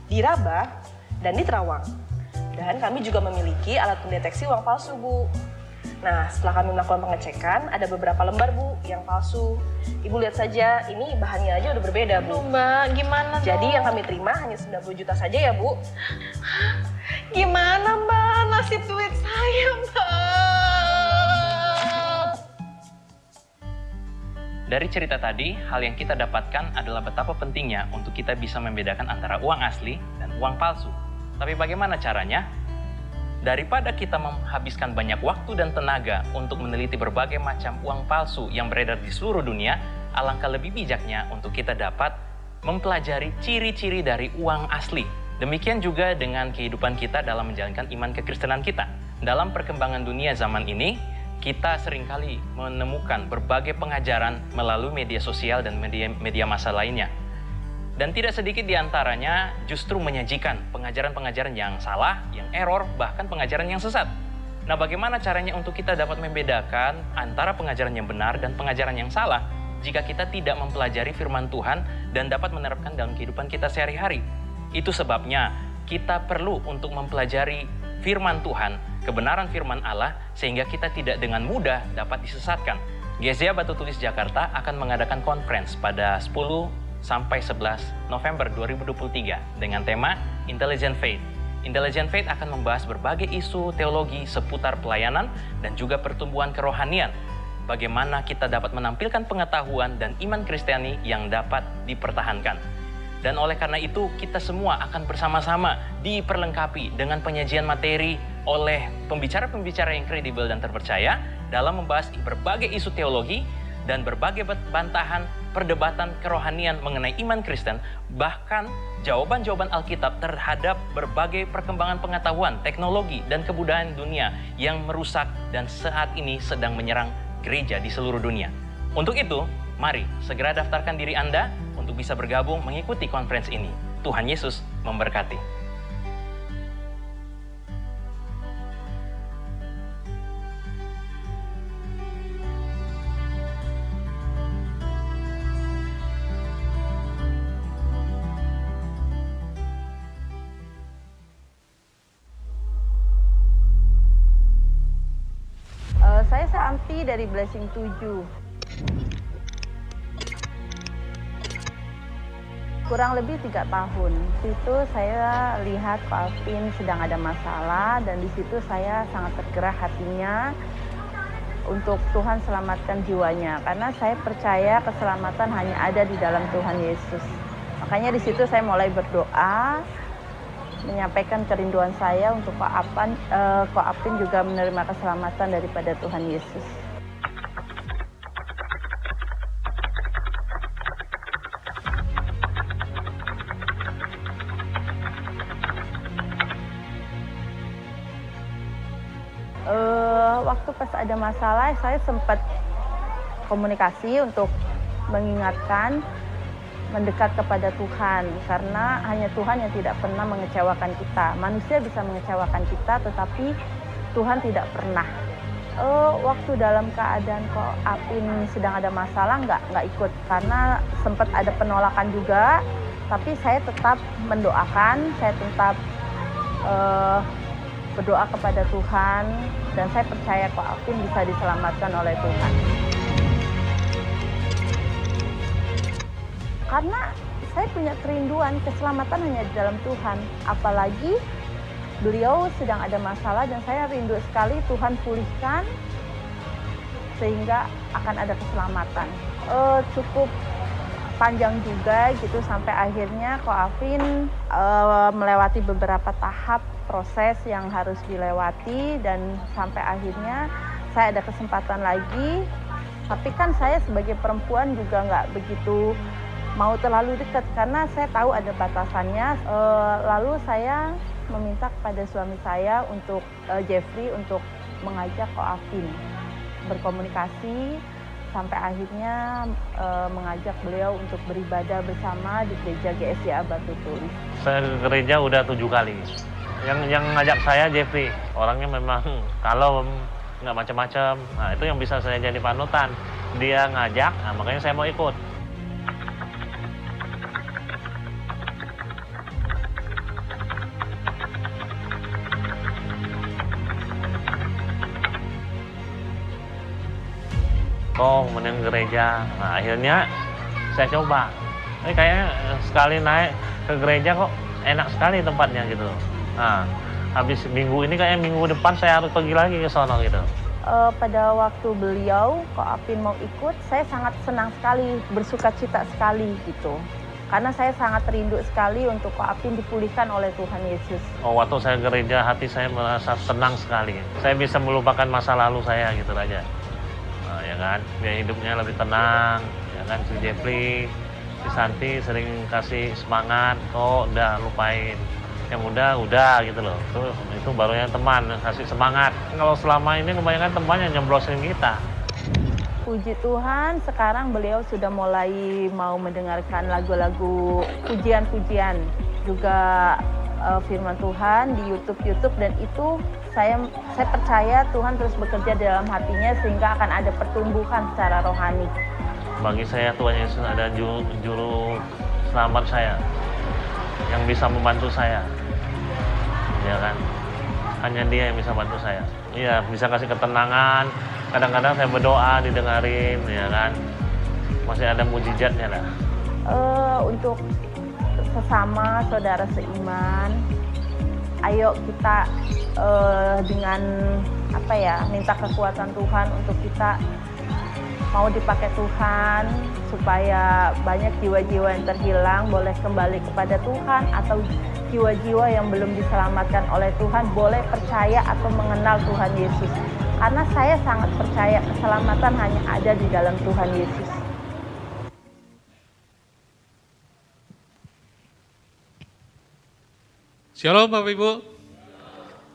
diraba, dan diterawang. Dan kami juga memiliki alat pendeteksi uang palsu, Bu. Nah, setelah kami melakukan pengecekan, ada beberapa lembar, Bu, yang palsu. Ibu lihat saja, ini bahannya aja udah berbeda, Bu. Aduh Mbak, gimana Jadi dong? yang kami terima hanya 90 juta saja ya, Bu. Gimana Mbak nasib duit saya Mbak? Dari cerita tadi, hal yang kita dapatkan adalah betapa pentingnya untuk kita bisa membedakan antara uang asli dan uang palsu. Tapi bagaimana caranya? Daripada kita menghabiskan banyak waktu dan tenaga untuk meneliti berbagai macam uang palsu yang beredar di seluruh dunia, alangkah lebih bijaknya untuk kita dapat mempelajari ciri-ciri dari uang asli. Demikian juga dengan kehidupan kita dalam menjalankan iman kekristenan kita. Dalam perkembangan dunia zaman ini, kita seringkali menemukan berbagai pengajaran melalui media sosial dan media massa lainnya. Dan tidak sedikit di antaranya justru menyajikan pengajaran-pengajaran yang salah, yang error, bahkan pengajaran yang sesat. Nah, bagaimana caranya untuk kita dapat membedakan antara pengajaran yang benar dan pengajaran yang salah jika kita tidak mempelajari firman Tuhan dan dapat menerapkan dalam kehidupan kita sehari-hari? Itu sebabnya kita perlu untuk mempelajari firman Tuhan, kebenaran firman Allah, sehingga kita tidak dengan mudah dapat disesatkan. GZA Batu Tulis Jakarta akan mengadakan conference pada 10 sampai 11 November 2023 dengan tema Intelligent Faith. Intelligent Faith akan membahas berbagai isu teologi seputar pelayanan dan juga pertumbuhan kerohanian. Bagaimana kita dapat menampilkan pengetahuan dan iman Kristiani yang dapat dipertahankan. Dan oleh karena itu, kita semua akan bersama-sama diperlengkapi dengan penyajian materi oleh pembicara-pembicara yang kredibel dan terpercaya dalam membahas berbagai isu teologi dan berbagai bantahan perdebatan kerohanian mengenai iman Kristen, bahkan jawaban-jawaban Alkitab terhadap berbagai perkembangan pengetahuan, teknologi, dan kebudayaan dunia yang merusak dan saat ini sedang menyerang gereja di seluruh dunia. Untuk itu, mari segera daftarkan diri Anda untuk bisa bergabung mengikuti conference ini. Tuhan Yesus memberkati. Saya Santi dari Blessing 7. Kurang lebih 3 tahun. Itu saya lihat Pak Alvin sedang ada masalah dan di situ saya sangat tergerak hatinya untuk Tuhan selamatkan jiwanya. Karena saya percaya keselamatan hanya ada di dalam Tuhan Yesus. Makanya di situ saya mulai berdoa, menyampaikan kerinduan saya untuk Ko Apin juga menerima keselamatan daripada Tuhan Yesus. Waktu pas ada masalah, saya sempat komunikasi untuk mengingatkan, mendekat kepada Tuhan. Karena hanya Tuhan yang tidak pernah mengecewakan kita. Manusia bisa mengecewakan kita, tetapi Tuhan tidak pernah. Waktu dalam keadaan Ko Apin sedang ada masalah, nggak ikut. Karena sempat ada penolakan juga, tapi saya tetap mendoakan, saya tetap berdoa kepada Tuhan, dan saya percaya Ko Apin bisa diselamatkan oleh Tuhan. Karena saya punya kerinduan, keselamatan hanya di dalam Tuhan. Apalagi beliau sedang ada masalah dan saya rindu sekali Tuhan pulihkan sehingga akan ada keselamatan. Cukup panjang juga gitu sampai akhirnya Ko Apin melewati beberapa tahap proses yang harus dilewati dan sampai akhirnya saya ada kesempatan lagi. Tapi kan saya sebagai perempuan juga nggak begitu mau terlalu dekat karena saya tahu ada batasannya. Lalu saya meminta kepada suami saya untuk Jeffrey untuk mengajak Ko Apin berkomunikasi sampai akhirnya mengajak beliau untuk beribadah bersama di gereja GSJA Batu Tulis. Saya ke gereja udah 7 kali. Yang ngajak saya Jeffrey, orangnya memang kalem, nggak macam-macam. Nah itu yang bisa saya jadi panutan. Dia ngajak, nah, makanya saya mau ikut. Kemudian gereja. Nah akhirnya saya coba. Ini kayaknya sekali naik ke gereja kok enak sekali tempatnya gitu. Nah habis minggu ini kayaknya minggu depan saya harus pergi lagi ke sono gitu. Pada waktu beliau Ko Apin mau ikut, saya sangat senang sekali, bersukacita sekali gitu. Karena saya sangat rindu sekali untuk Ko Apin dipulihkan oleh Tuhan Yesus. Waktu saya gereja hati saya merasa tenang sekali. Saya bisa melupakan masa lalu saya gitu aja. Ya kan, biar hidupnya lebih tenang, ya kan. Si Jeffrey, si Santi sering kasih semangat, kok udah lupain yang udah gitu loh. Itu baru yang teman, kasih semangat. Kalau selama ini kebanyakan teman yang nyemblosin kita. Puji Tuhan, sekarang beliau sudah mulai mau mendengarkan lagu-lagu pujian-pujian, juga firman Tuhan di YouTube dan itu saya percaya Tuhan terus bekerja dalam hatinya sehingga akan ada pertumbuhan secara rohani. Bagi saya Tuhan Yesus ada juru selamat saya yang bisa membantu saya, ya kan? Hanya Dia yang bisa bantu saya. Iya, bisa kasih ketenangan. Kadang-kadang saya berdoa didengarin, ya kan? Masih ada mujizatnya lah. Untuk sesama saudara seiman, ayo kita dengan minta kekuatan Tuhan untuk kita mau dipakai Tuhan supaya banyak jiwa-jiwa yang terhilang boleh kembali kepada Tuhan, atau jiwa-jiwa yang belum diselamatkan oleh Tuhan boleh percaya atau mengenal Tuhan Yesus. Karena saya sangat percaya keselamatan hanya ada di dalam Tuhan Yesus. Shalom Bapak Ibu.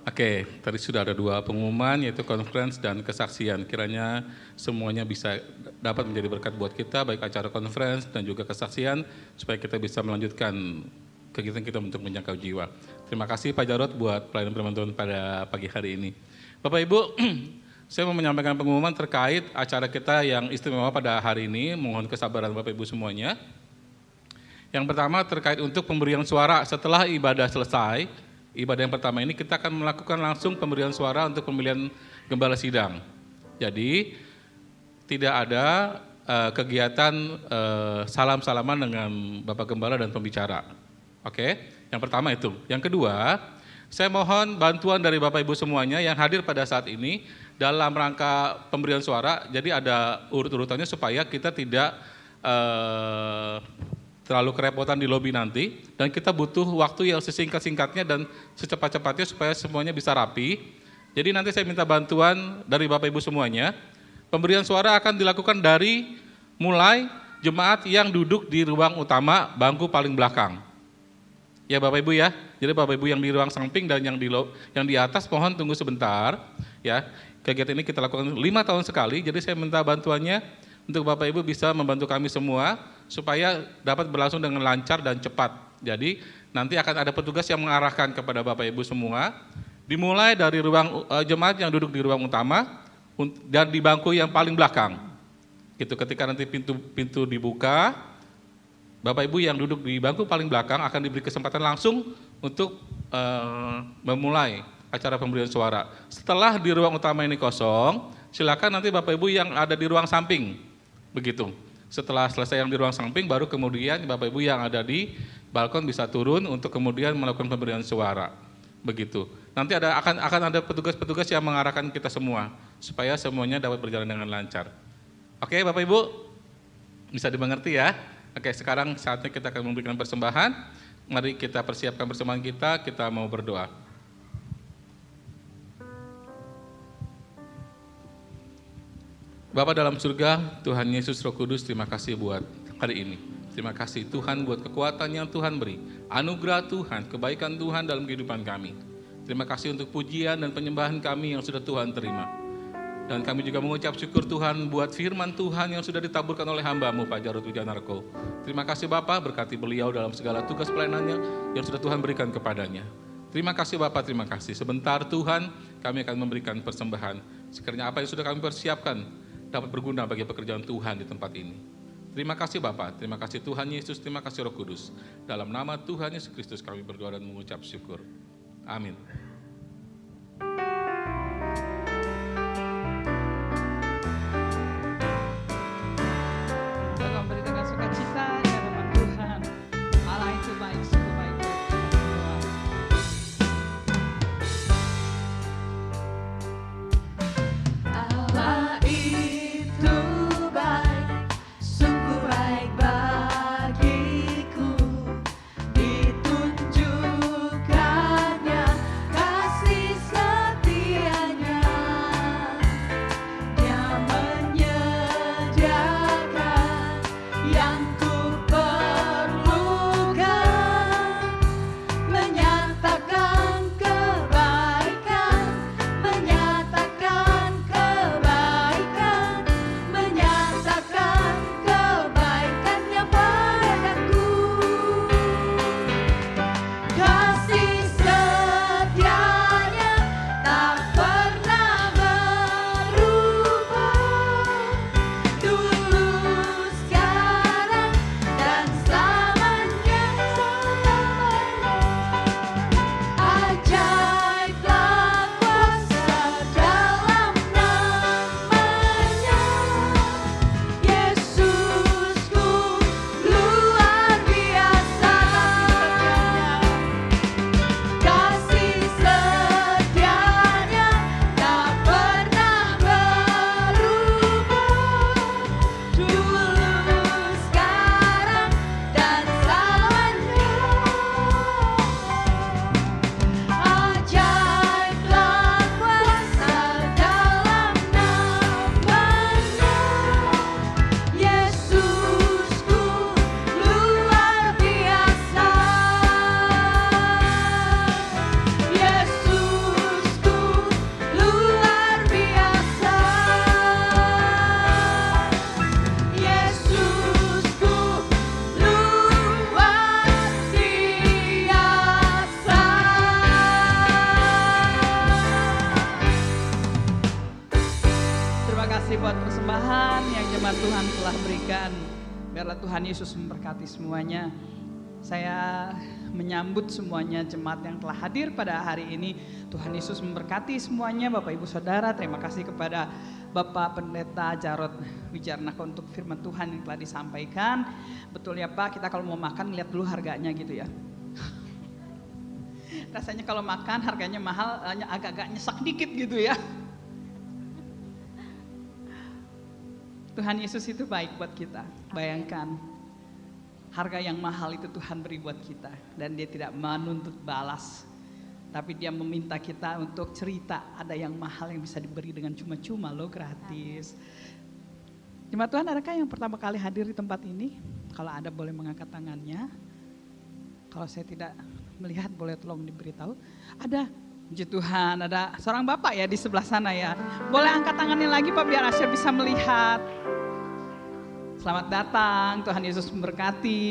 Oke, tadi sudah ada 2 pengumuman, yaitu conference dan kesaksian. Kiranya semuanya bisa dapat menjadi berkat buat kita, baik acara conference dan juga kesaksian, supaya kita bisa melanjutkan kegiatan kita untuk menjangkau jiwa. Terima kasih Pak Jarod buat pelayanan firman Tuhan pada pagi hari ini. Bapak Ibu, saya mau menyampaikan pengumuman terkait acara kita yang istimewa pada hari ini. Mohon kesabaran Bapak Ibu semuanya. Yang pertama terkait untuk pemberian suara setelah ibadah selesai. Ibadah yang pertama ini kita akan melakukan langsung pemberian suara untuk pemilihan gembala sidang. Jadi tidak ada kegiatan salam-salaman dengan Bapak Gembala dan pembicara. Oke, yang pertama itu. Yang kedua, saya mohon bantuan dari Bapak Ibu semuanya yang hadir pada saat ini dalam rangka pemberian suara. Jadi ada urut-urutannya supaya kita tidak terlalu kerepotan di lobi nanti. Dan kita butuh waktu yang sesingkat-singkatnya dan secepat-cepatnya supaya semuanya bisa rapi. Jadi nanti saya minta bantuan dari Bapak Ibu semuanya. Pemberian suara akan dilakukan dari mulai jemaat yang duduk di ruang utama bangku paling belakang. Ya Bapak Ibu ya. Jadi Bapak Ibu yang di ruang samping dan yang di atas mohon tunggu sebentar ya. Kegiatan ini kita lakukan 5 tahun sekali. Jadi saya minta bantuannya untuk Bapak Ibu bisa membantu kami semua supaya dapat berlangsung dengan lancar dan cepat. Jadi nanti akan ada petugas yang mengarahkan kepada Bapak Ibu semua. Dimulai dari ruang jemaat yang duduk di ruang utama dan di bangku yang paling belakang. Gitu, ketika nanti pintu dibuka, Bapak Ibu yang duduk di bangku paling belakang akan diberi kesempatan langsung untuk memulai acara pemberian suara. Setelah di ruang utama ini kosong, silakan nanti Bapak Ibu yang ada di ruang samping. Begitu. Setelah selesai yang di ruang samping, baru kemudian Bapak Ibu yang ada di balkon bisa turun untuk kemudian melakukan pemberian suara. Begitu. Nanti akan ada petugas-petugas yang mengarahkan kita semua supaya semuanya dapat berjalan dengan lancar. Oke, Bapak Ibu, bisa dimengerti ya. Oke, sekarang saatnya kita akan memberikan persembahan. Mari kita persiapkan persembahan kita mau berdoa. Bapa dalam surga, Tuhan Yesus Roh Kudus, terima kasih buat hari ini. Terima kasih Tuhan buat kekuatan yang Tuhan beri. Anugerah Tuhan, kebaikan Tuhan dalam kehidupan kami. Terima kasih untuk pujian dan penyembahan kami yang sudah Tuhan terima. Dan kami juga mengucap syukur Tuhan buat firman Tuhan yang sudah ditaburkan oleh hamba-Mu Pak Jarod Wijanarko. Terima kasih Bapak, berkati beliau dalam segala tugas pelayanannya yang sudah Tuhan berikan kepadanya. Terima kasih Bapak, terima kasih. Sebentar Tuhan, kami akan memberikan persembahan. Sekiranya apa yang sudah kami persiapkan dapat berguna bagi pekerjaan Tuhan di tempat ini. Terima kasih Bapak, terima kasih Tuhan Yesus, terima kasih Roh Kudus. Dalam nama Tuhan Yesus Kristus kami berdoa dan mengucap syukur. Amin. Kita memberi dengan sukacita di hadapan Tuhan. Allah itu baik, sungguh baik. Allah itu baik, sungguh baik bagiku. Ditunjukkannya kasih setianya. Dia menyediakan yang ku perlukan, menyatakan kebaikan, menyatakan kebaikan, menyatakan kebaikannya padaku. Kasih setianya tak pernah berubah, dulu, sekarang, dan selamanya. Ajaiblah kuasa dalam namanya, Yesusku luar biasa. Kasih setianya tak pernah berubah, dulu, sekarang, dan selamanya. Ajaiblah kuasa dalam namanya, Yesusku luar biasa. Yesusku luar biasa. Yesusku luar biasa. Terima kasih buat persembahan yang jemaat Tuhan telah berikan. Biarlah Tuhan Yesus memberkati semuanya. Saya menyambut semuanya jemaat yang telah hadir pada hari ini. Tuhan Yesus memberkati semuanya Bapak Ibu Saudara. Terima kasih kepada Bapak Pendeta Jarod Wijarnaka untuk firman Tuhan yang telah disampaikan. Betul ya Pak, kita kalau mau makan lihat dulu harganya gitu ya. Rasanya kalau makan harganya mahal, agak-agak nyesek dikit gitu ya. Tuhan Yesus itu baik buat kita. Bayangkan, harga yang mahal itu Tuhan beri buat kita. Dan dia tidak menuntut balas. Tapi dia meminta kita untuk cerita, ada yang mahal yang bisa diberi dengan cuma-cuma loh, gratis. Jemaat Tuhan, adakah yang pertama kali hadir di tempat ini? Kalau ada boleh mengangkat tangannya. Kalau saya tidak melihat boleh tolong diberitahu. Ada, puji Tuhan, ada seorang bapak ya di sebelah sana ya. Boleh angkat tangannya lagi Pak biar Asyir bisa melihat. Selamat datang, Tuhan Yesus memberkati.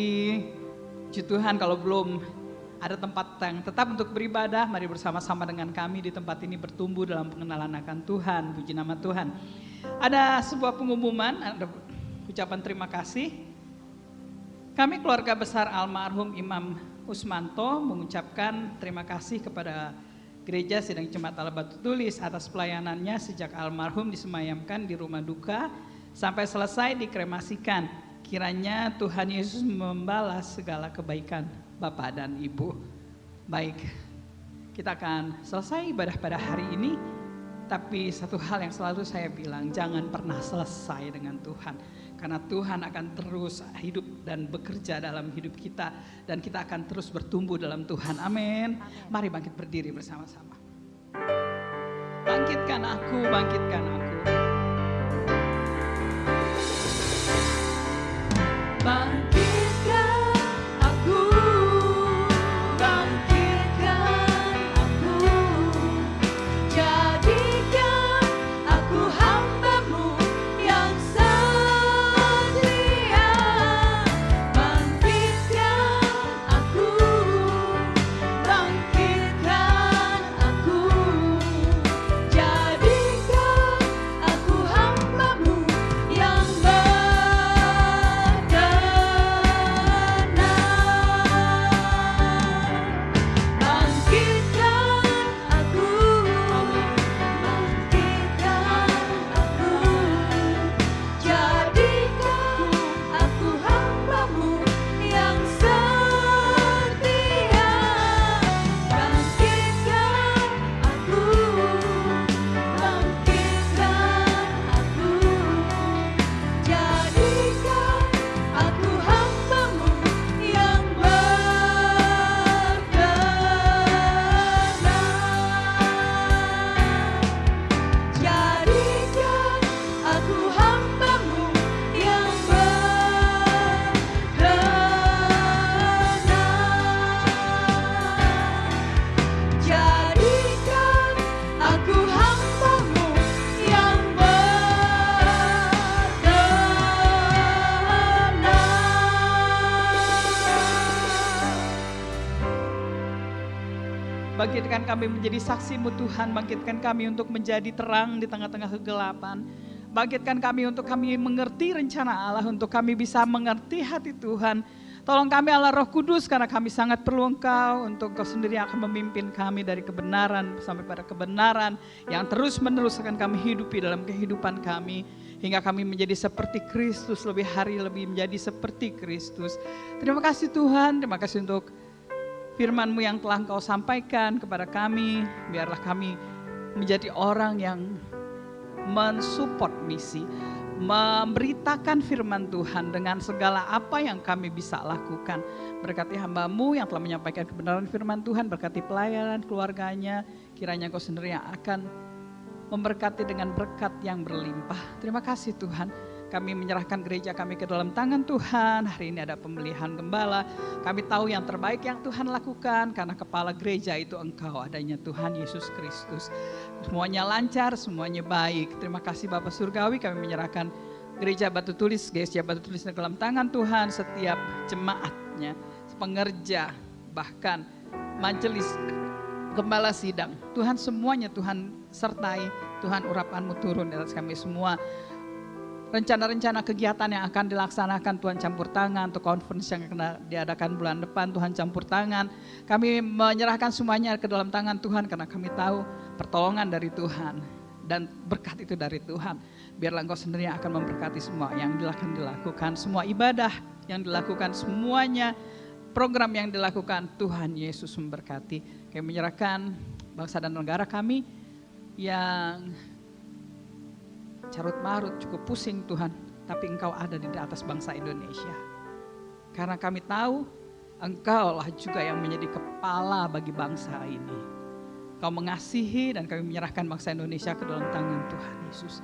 Puji Tuhan, kalau belum ada tempat yang tetap untuk beribadah, mari bersama-sama dengan kami di tempat ini bertumbuh dalam pengenalan akan Tuhan. Puji nama Tuhan. Ada sebuah pengumuman, ada ucapan terima kasih. Kami keluarga besar almarhum Imam Usmanto mengucapkan terima kasih kepada Gereja Sidang Jemaat Allah Batu Tulis atas pelayanannya sejak almarhum disemayamkan di rumah duka sampai selesai dikremasikan. Kiranya Tuhan Yesus membalas segala kebaikan Bapak dan Ibu. Baik, kita akan selesai ibadah pada hari ini. Tapi satu hal yang selalu saya bilang, jangan pernah selesai dengan Tuhan. Karena Tuhan akan terus hidup dan bekerja dalam hidup kita. Dan kita akan terus bertumbuh dalam Tuhan. Amin. Mari bangkit berdiri bersama-sama. Bangkitkan aku, bangkitkan aku. Bangkitkan aku, bangkitkan aku, jadikan aku hamba-Mu yang setia. Bangkitkan aku, bangkitkan aku, jadikan aku hamba-Mu yang Bangkitkan kami menjadi saksi-Mu Tuhan, bangkitkan kami untuk menjadi terang di tengah-tengah kegelapan. Bangkitkan kami untuk kami mengerti rencana Allah, untuk kami bisa mengerti hati Tuhan. Tolong kami Allah Roh Kudus karena kami sangat perlu Engkau, untuk Engkau sendiri akan memimpin kami dari kebenaran sampai pada kebenaran yang terus-menerus akan kami hidupi dalam kehidupan kami. Hingga kami menjadi seperti Kristus, lebih hari lebih menjadi seperti Kristus. Terima kasih Tuhan, terima kasih untuk firman-Mu yang telah Engkau sampaikan kepada kami. Biarlah kami menjadi orang yang mensupport misi, memberitakan firman Tuhan dengan segala apa yang kami bisa lakukan. Berkati hamba-Mu yang telah menyampaikan kebenaran firman Tuhan, berkati pelayanan keluarganya, kiranya Engkau sendiri yang akan memberkati dengan berkat yang berlimpah. Terima kasih Tuhan. Kami menyerahkan gereja kami ke dalam tangan Tuhan. Hari ini ada pemilihan gembala. Kami tahu yang terbaik yang Tuhan lakukan karena kepala gereja itu Engkau, adanya Tuhan Yesus Kristus. Semuanya lancar, semuanya baik. Terima kasih Bapak Surgawi, kami menyerahkan gereja Batu Tulis, gereja Batu Tulis ke dalam tangan Tuhan. Setiap jemaatnya, pengerja, bahkan majelis, gembala sidang. Tuhan semuanya Tuhan sertai, Tuhan urapan-Mu turun di atas kami semua. Rencana-rencana kegiatan yang akan dilaksanakan Tuhan campur tangan, untuk conference yang akan diadakan bulan depan Tuhan campur tangan. Kami menyerahkan semuanya ke dalam tangan Tuhan karena kami tahu pertolongan dari Tuhan dan berkat itu dari Tuhan. Biarlah Engkau sendiri yang akan memberkati semua yang akan dilakukan, semua ibadah yang dilakukan, semuanya program yang dilakukan. Tuhan Yesus memberkati. Kami menyerahkan bangsa dan negara kami yang carut marut, cukup pusing Tuhan, tapi Engkau ada di atas bangsa Indonesia. Karena kami tahu Engkaulah juga yang menjadi kepala bagi bangsa ini. Kau mengasihi dan kami menyerahkan bangsa Indonesia ke dalam tangan Tuhan Yesus.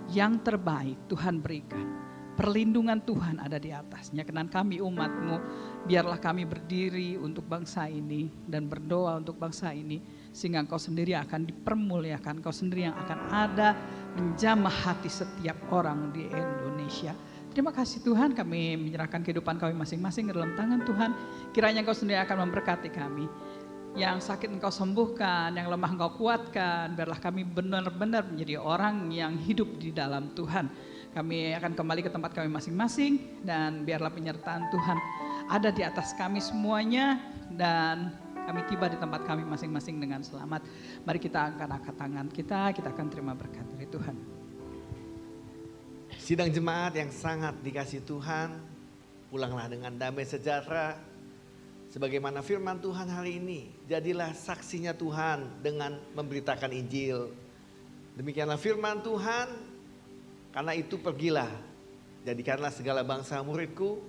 Yang terbaik Tuhan berikan. Perlindungan Tuhan ada di atasnya. Kenan kami umat-Mu, biarlah kami berdiri untuk bangsa ini dan berdoa untuk bangsa ini. Sehingga Engkau sendiri akan dipermuliakan. Engkau sendiri yang akan ada menjamah hati setiap orang di Indonesia. Terima kasih Tuhan, kami menyerahkan kehidupan kami masing-masing ke dalam tangan Tuhan. Kiranya Engkau sendiri akan memberkati kami. Yang sakit Engkau sembuhkan, yang lemah Engkau kuatkan. Biarlah kami benar-benar menjadi orang yang hidup di dalam Tuhan. Kami akan kembali ke tempat kami masing-masing dan biarlah penyertaan Tuhan ada di atas kami semuanya dan kami tiba di tempat kami masing-masing dengan selamat. Mari kita angkat tangan kita akan terima berkat dari Tuhan. Sidang jemaat yang sangat dikasihi Tuhan, pulanglah dengan damai sejahtera. Sebagaimana firman Tuhan hari ini, jadilah saksinya Tuhan dengan memberitakan Injil. Demikianlah firman Tuhan, karena itu pergilah, jadikanlah segala bangsa muridku,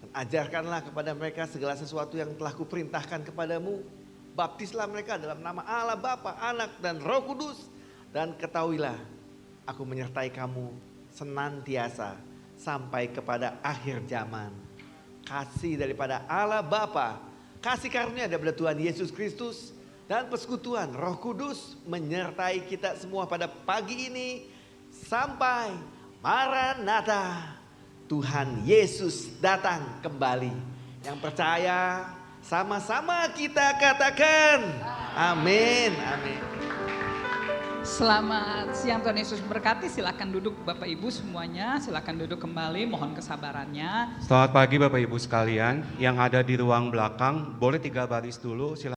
dan ajarkanlah kepada mereka segala sesuatu yang telah kuperintahkan kepadamu. Baptislah mereka dalam nama Allah Bapa, Anak, dan Roh Kudus, dan ketahuilah, aku menyertai kamu senantiasa sampai kepada akhir zaman. Kasih daripada Allah Bapa, kasih karunia daripada Tuhan Yesus Kristus, dan persekutuan Roh Kudus menyertai kita semua pada pagi ini sampai Maranatha. Tuhan Yesus datang kembali. Yang percaya sama-sama kita katakan amin, amin. Selamat siang, Tuhan Yesus berkati. Silakan duduk Bapak Ibu semuanya, silakan duduk kembali, mohon kesabarannya. Selamat pagi Bapak Ibu sekalian, yang ada di ruang belakang boleh 3 baris dulu. Silakan.